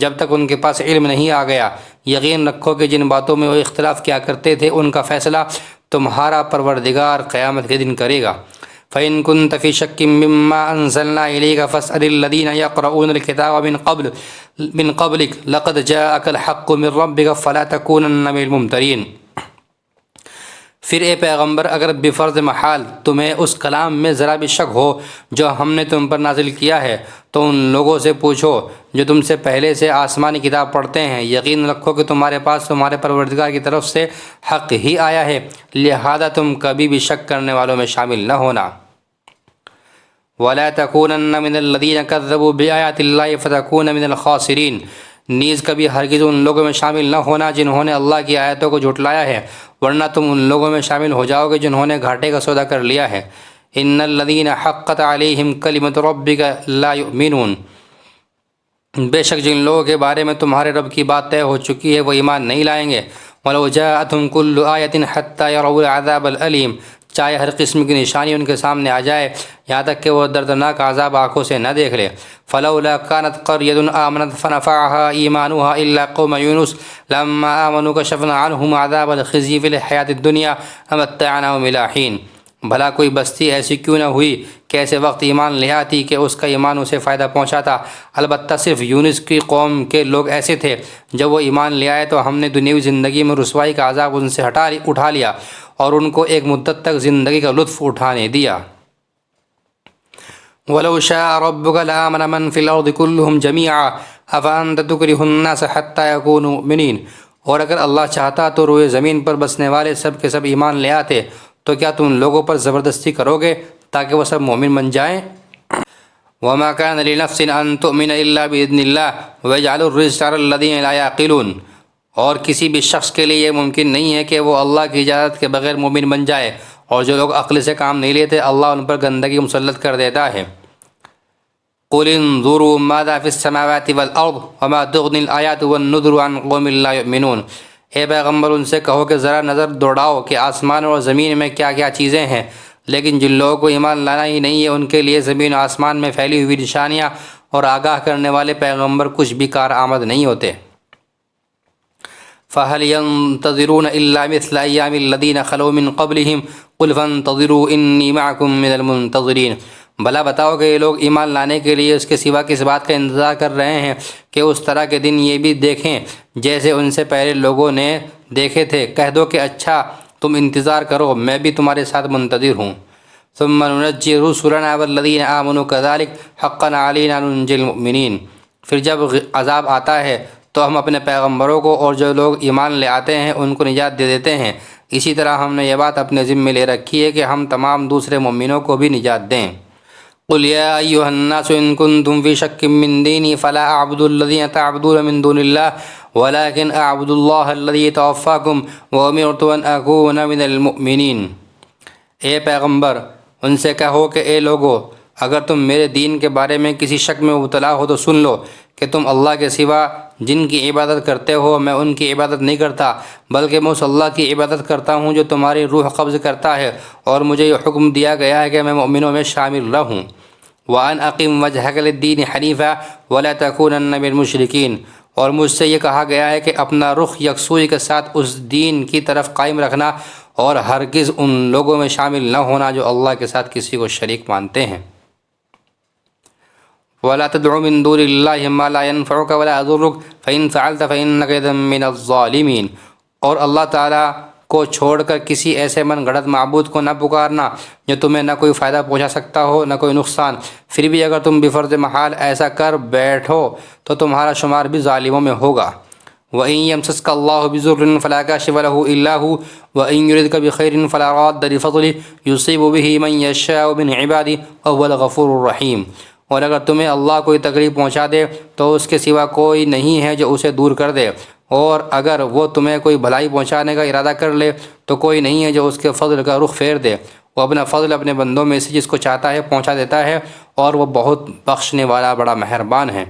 جب تک ان کے پاس علم نہیں آ گیا۔ یقین رکھو کہ جن باتوں میں وہ اختلاف کیا کرتے تھے ان کا فیصلہ تمہارا پروردگار قیامت کے دن کرے گا۔ فَإِن كُنتَ فِي شَكٍّ مِّمَّا أَنزَلْنَا إِلَيْكَ فَاسْأَلِ الَّذِينَ يَقْرَؤُونَ الْكِتَابَ مِن قَبْلِكَ لَقَدْ جَاءَكَ الْحَقُّ مِن رَّبِّكَ فَلَا تَكُونَنَّ مِنَ الْمُمْتَرِينَ، پھر اے پیغمبر اگر بفرض محال تمہیں اس کلام میں ذرا بھی شک ہو جو ہم نے تم پر نازل کیا ہے تو ان لوگوں سے پوچھو جو تم سے پہلے سے آسمانی کتاب پڑھتے ہیں، یقین رکھو کہ تمہارے پاس تمہارے پروردگار کی طرف سے حق ہی آیا ہے، لہذا تم کبھی بھی شک کرنے والوں میں شامل نہ ہونا۔ ولا تکونن من الذین کذبوا بآیات اللہ فتکون من الخاسرین، نیز کبھی ہرگز ان لوگوں میں شامل نہ ہونا جنہوں نے اللہ کی آیتوں کو جھٹلایا ہے، ورنہ تم ان لوگوں میں شامل ہو جاؤ گے جنہوں نے گھاٹے کا سودا کر لیا ہے۔ ان الذین حقت علیہم کلمۃ ربک لا یؤمنون، بے شک جن لوگوں کے بارے میں تمہارے رب کی بات طے ہو چکی ہے وہ ایمان نہیں لائیں گے۔ وَلَوْ جَاءَتْهُمْ كُلُّ آیَةٍ حَتَّى يَرَوْا الْعَذَابَ الْأَلِيمَ، چاہے ہر قسم کی نشانی ان کے سامنے آ جائے یہاں تک کہ وہ دردناک عذاب آنکھوں سے نہ دیکھ لے۔ فَلَوْلَا كَانَتْ قَرْيَةٌ آمَنَتْ فَنَفَعَهَا إِيمَانُهَا إِلَّا قَوْمَ يُونُسَ لَمَّا آمَنُوا كَشَفْنَا عَنْهُمْ عَذَابَ الْخِزْيِ فِي الْحَيَاةِ الدُّنْيَا وَمَتَّعْنَاهُمْ إِلَىٰ حِينٍ، بھلا کوئی بستی ایسی کیوں نہ ہوئی کہ ایسے وقت ایمان لے آتی کہ اس کا ایمان اسے فائدہ پہنچاتا، البتہ صرف یونس کی قوم کے لوگ ایسے تھے۔ جب وہ ایمان لے آئے تو ہم نے دنیاوی زندگی میں رسوائی کا عذاب ان سے اٹھا لیا اور ان کو ایک مدت تک زندگی کا لطف اٹھانے دیا۔ وَلَوْ شَاءَ رَبُّكَ لَآمَنَ مَنْ فِي الْأَرْضِ كُلُّهُمْ جَمِيعًا أَفَأَنْتَ تُكْرِهُ النَّاسَ حَتَّى يَكُونُوا مُؤْمِنِينَ، اور اگر اللہ چاہتا تو روئے زمین پر بسنے والے سب کے سب ایمان لے آتے، تو کیا تم لوگوں پر زبردستی کرو گے تاکہ وہ سب مومن بن جائیں؟ وَمَا كَانَ لِنَفْسٍ أَن تُؤْمِنَ إِلَّا بِإِذْنِ اللَّهِ وَيَجْعَلُ الرِّجْسَ عَلَى الَّذِينَ لَا يَعْقِلُونَ، اور کسی بھی شخص کے لیے یہ ممکن نہیں ہے کہ وہ اللہ کی اجازت کے بغیر مومن بن جائے، اور جو لوگ عقل سے کام نہیں لیتے اللہ ان پر گندگی مسلط کر دیتا ہے۔ قُلِ انظُرُوا مَاذَا فِي السَّمَاوَاتِ وَالْأَرْضِ وَمَا تُغْنِي الْآيَاتُ وَالنُّذُرُ عَنْ قَوْمٍ لَا يُؤْمِنُونَ، اے پیغمبر ان سے کہو کہ ذرا نظر دوڑاؤ کہ آسمان اور زمین میں کیا کیا چیزیں ہیں، لیکن جن لوگوں کو ایمان لانا ہی نہیں ہے ان کے لیے زمین و آسمان میں پھیلی ہوئی نشانیاں اور آگاہ کرنے والے پیغمبر کچھ بھی کارآمد نہیں ہوتے۔ فَهَلْ يَنْتَظِرُونَ إِلَّا مِثْلَ أَيَّامِ الَّذِينَ خَلَوْا مِنْ قَبْلِهِمْ قُلْ فَانْتَظِرُوا إِنِّي مَعَكُمْ مِنَ الْمُنْتَظِرِينَ، بھلا بتاؤ کہ یہ لوگ ایمان لانے کے لیے اس کے سوا کس بات کا انتظار کر رہے ہیں کہ اس طرح کے دن یہ بھی دیکھیں جیسے ان سے پہلے لوگوں نے دیکھے تھے۔ کہہ دو کہ اچھا تم انتظار کرو، میں بھی تمہارے ساتھ منتظر ہوں۔ ثم ننجي رسلنا والذين آمنوا كذلك حقا علينا ننجي المؤمنين، پھر جب عذاب آتا ہے تو ہم اپنے پیغمبروں کو اور جو لوگ ایمان لے آتے ہیں ان کو نجات دے دیتے ہیں، اسی طرح ہم نے یہ بات اپنے ذمہ لے رکھی ہے کہ ہم تمام دوسرے مومنوں کو بھی نجات دیں۔ قل يا أيها الناس إن كنتم في شك من ديني فلا أعبد الذين تعبدون من دون الله ولكن أعبد الله الذي يتوفاكم وأمرت أن أكون من المؤمنين، اے پیغمبر ان سے کہو کہ اے لوگو اگر تم میرے دین کے بارے میں کسی شک میں مبتلا ہو تو سن لو کہ تم اللہ کے سوا جن کی عبادت کرتے ہو میں ان کی عبادت نہیں کرتا، بلکہ میں اس اللہ کی عبادت کرتا ہوں جو تمہاری روح قبض کرتا ہے، اور مجھے یہ حکم دیا گیا ہے کہ میں مؤمنوں میں شامل رہوں۔ وَأَنْ أَقِمْ وَجْهَكَ لِلدِّينِ حَنِيفًا وَلَا تَكُونَنَّ مِنَ الْمُشْرِكِينَ، اور مجھ سے یہ کہا گیا ہے کہ اپنا رخ یکسوئی کے ساتھ اس دین کی طرف قائم رکھنا اور ہرگز ان لوگوں میں شامل نہ ہونا جو اللہ کے ساتھ کسی کو شریک مانتے ہیں۔ وَلَا تَدْعُ مِن دُونِ اللَّهِ مَا لَا يَنفَعُكَ وَلَا يَضُرُّكَ فَإِن فَعَلْتَ فَإِنَّكَ إِذًا مِّنَ الظَّالِمِينَ، اور اللہ تعالیٰ کو چھوڑ کر کسی ایسے من گھڑت معبود کو نہ پکارنا جو تمہیں نہ کوئی فائدہ پہنچا سکتا ہو نہ کوئی نقصان، پھر بھی اگر تم بفرض محال ایسا کر بیٹھو تو تمہارا شمار بھی ظالموں میں ہوگا۔ وَإِن يَمْسَسْكَ اللَّهُ بِضُرٍّ فَلَا كَاشِفَ لَهُ إِلَّا هُوَ وَإِن يُرِدْكَ بِخَيْرٍ فَلَا رَادَّ لِفَضْلِهِ يُصِيبُ بِهِ مَن يَشَاءُ مِنْ عِبَادِهِ وَهُوَ الْغَفُورُ الرَّحِيمُ، اور اگر تمہیں اللہ کوئی تکلیف پہنچا دے تو اس کے سوا کوئی نہیں ہے جو اسے دور کر دے، اور اگر وہ تمہیں کوئی بھلائی پہنچانے کا ارادہ کر لے تو کوئی نہیں ہے جو اس کے فضل کا رخ پھیر دے، وہ اپنا فضل اپنے بندوں میں سے جس کو چاہتا ہے پہنچا دیتا ہے، اور وہ بہت بخشنے والا بڑا مہربان ہے۔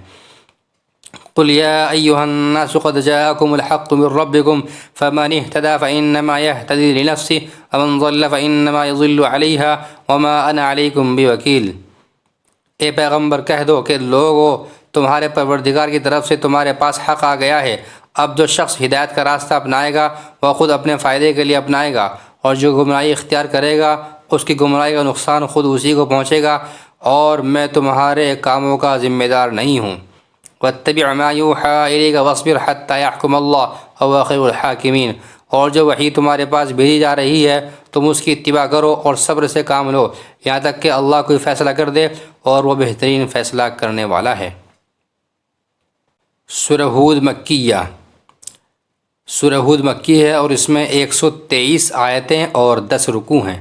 قل يا أيها الناس قد جاءكم الحق من ربكم فمن اهتدى فإنما يهتدي لنفسه ومن ضل فإنما يضل عليها وما أنا عليكم بوكيل، اے پیغمبر کہہ دو کہ لوگو تمہارے پروردگار کی طرف سے تمہارے پاس حق آ گیا ہے، اب جو شخص ہدایت کا راستہ اپنائے گا وہ خود اپنے فائدے کے لیے اپنائے گا، اور جو گمراہی اختیار کرے گا اس کی گمراہی کا نقصان خود اسی کو پہنچے گا، اور میں تمہارے کاموں کا ذمہ دار نہیں ہوں۔ وَاتَّبِعْ مَا يُوحَىٰ إِلَيْكَ وَاصْبِرْ حَتَّىٰ يَحْكُمَ اللَّهُ وَهُوَ خَيْرُ الْحَاكِمِينَ، اور جو وحی تمہارے پاس بھیجی جا رہی ہے تم اس کی اتباع کرو اور صبر سے کام لو یہاں تک کہ اللہ کوئی فیصلہ کر دے، اور وہ بہترین فیصلہ کرنے والا ہے۔ سورہ ہود مکیہ، سورہ ہود مکی ہے اور اس میں 123 آیتیں اور 10 رکوع ہیں۔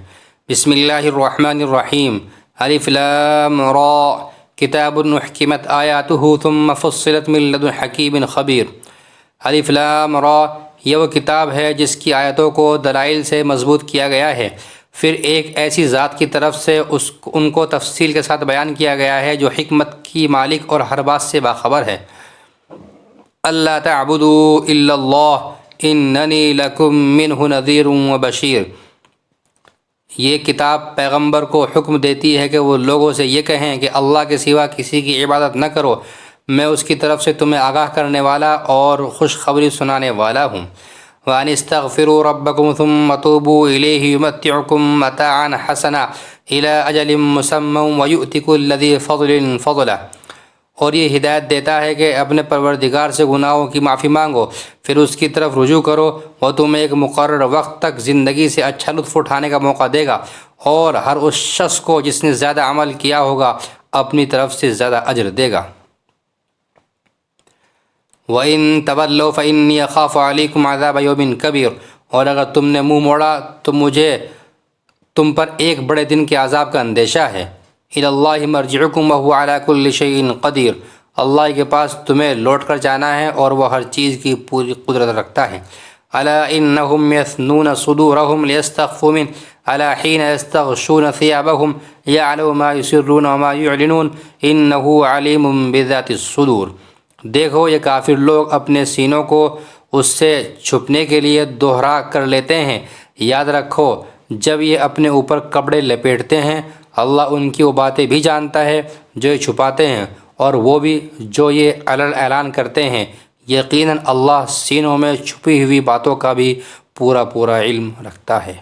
بسم اللہ الرحمن الرحیم، الف لام را کتاب احکمت آیاتہ ثم فصلت من لدن حکیم خبیر۔ الف لام را یہ وہ کتاب ہے جس کی آیتوں کو دلائل سے مضبوط کیا گیا ہے، پھر ایک ایسی ذات کی طرف سے ان کو تفصیل کے ساتھ بیان کیا گیا ہے جو حکمت کی مالک اور ہر بات سے باخبر ہے۔ اللہ تعبدوا الا اللہ اننی لکم منہ نذیر و بشیر۔ یہ کتاب پیغمبر کو حکم دیتی ہے کہ وہ لوگوں سے یہ کہیں کہ اللہ کے سوا کسی کی عبادت نہ کرو، میں اس کی طرف سے تمہیں آگاہ کرنے والا اور خوشخبری سنانے والا ہوں۔ وَأَنِ اسْتَغْفِرُوا رَبَّكُمْ ثُمَّ تُوبُوا إِلَيْهِ يُمَتِّعُكُمْ مَتَاعًا حَسَنًا إِلَىٰ أَجَلٍ مُّسَمًّى وَيُؤْتِ كُلَّ ذِي فَضْلٍ فَضْلَهُ۔ اور یہ ہدایت دیتا ہے کہ اپنے پروردگار سے گناہوں کی معافی مانگو، پھر اس کی طرف رجوع کرو، وہ تمہیں ایک مقرر وقت تک زندگی سے اچھا لطف اٹھانے کا موقع دے گا، اور ہر اس شخص کو جس نے زیادہ عمل کیا ہوگا اپنی طرف سے زیادہ اجر دے گا۔ وَإِن تَوَلَّوْا فَإِنِّي أَخَافُ عَلَيْكُمْ عَذَابَ يَوْمٍ كَبِيرٍ۔ اور اگر تم نے منہ موڑا تو مجھے تم پر ایک بڑے دن کے عذاب کا اندیشہ ہے۔ إِلَى اللَّهِ مَرْجِعُكُمْ وَهُوَ عَلَى كُلِّ شَيْءٍ قَدِيرٌ۔ اللہ کے پاس تمہیں لوٹ کر جانا ہے اور وہ ہر چیز کی پوری قدرت رکھتا ہے۔ أَلَا إِنَّهُمْ يَثْنُونَ صُدُورَهُمْ لِيَسْتَخْفُوا مِنْهُ أَلَا حِينَ يَسْتَغْشُونَ ثِيَابَهُمْ يَعْلَمُ مَا يُسِرُّونَ وَمَا يُعْلِنُونَ إِنَّهُ عَلِيمٌ بِذَاتِ الصُّدُورِ۔ دیکھو یہ کافر لوگ اپنے سینوں کو اس سے چھپنے کے لیے دوہرا کر لیتے ہیں، یاد رکھو جب یہ اپنے اوپر کپڑے لپیٹتے ہیں اللہ ان کی وہ باتیں بھی جانتا ہے جو یہ چھپاتے ہیں اور وہ بھی جو یہ اعلان کرتے ہیں، یقیناً اللہ سینوں میں چھپی ہوئی باتوں کا بھی پورا علم رکھتا ہے۔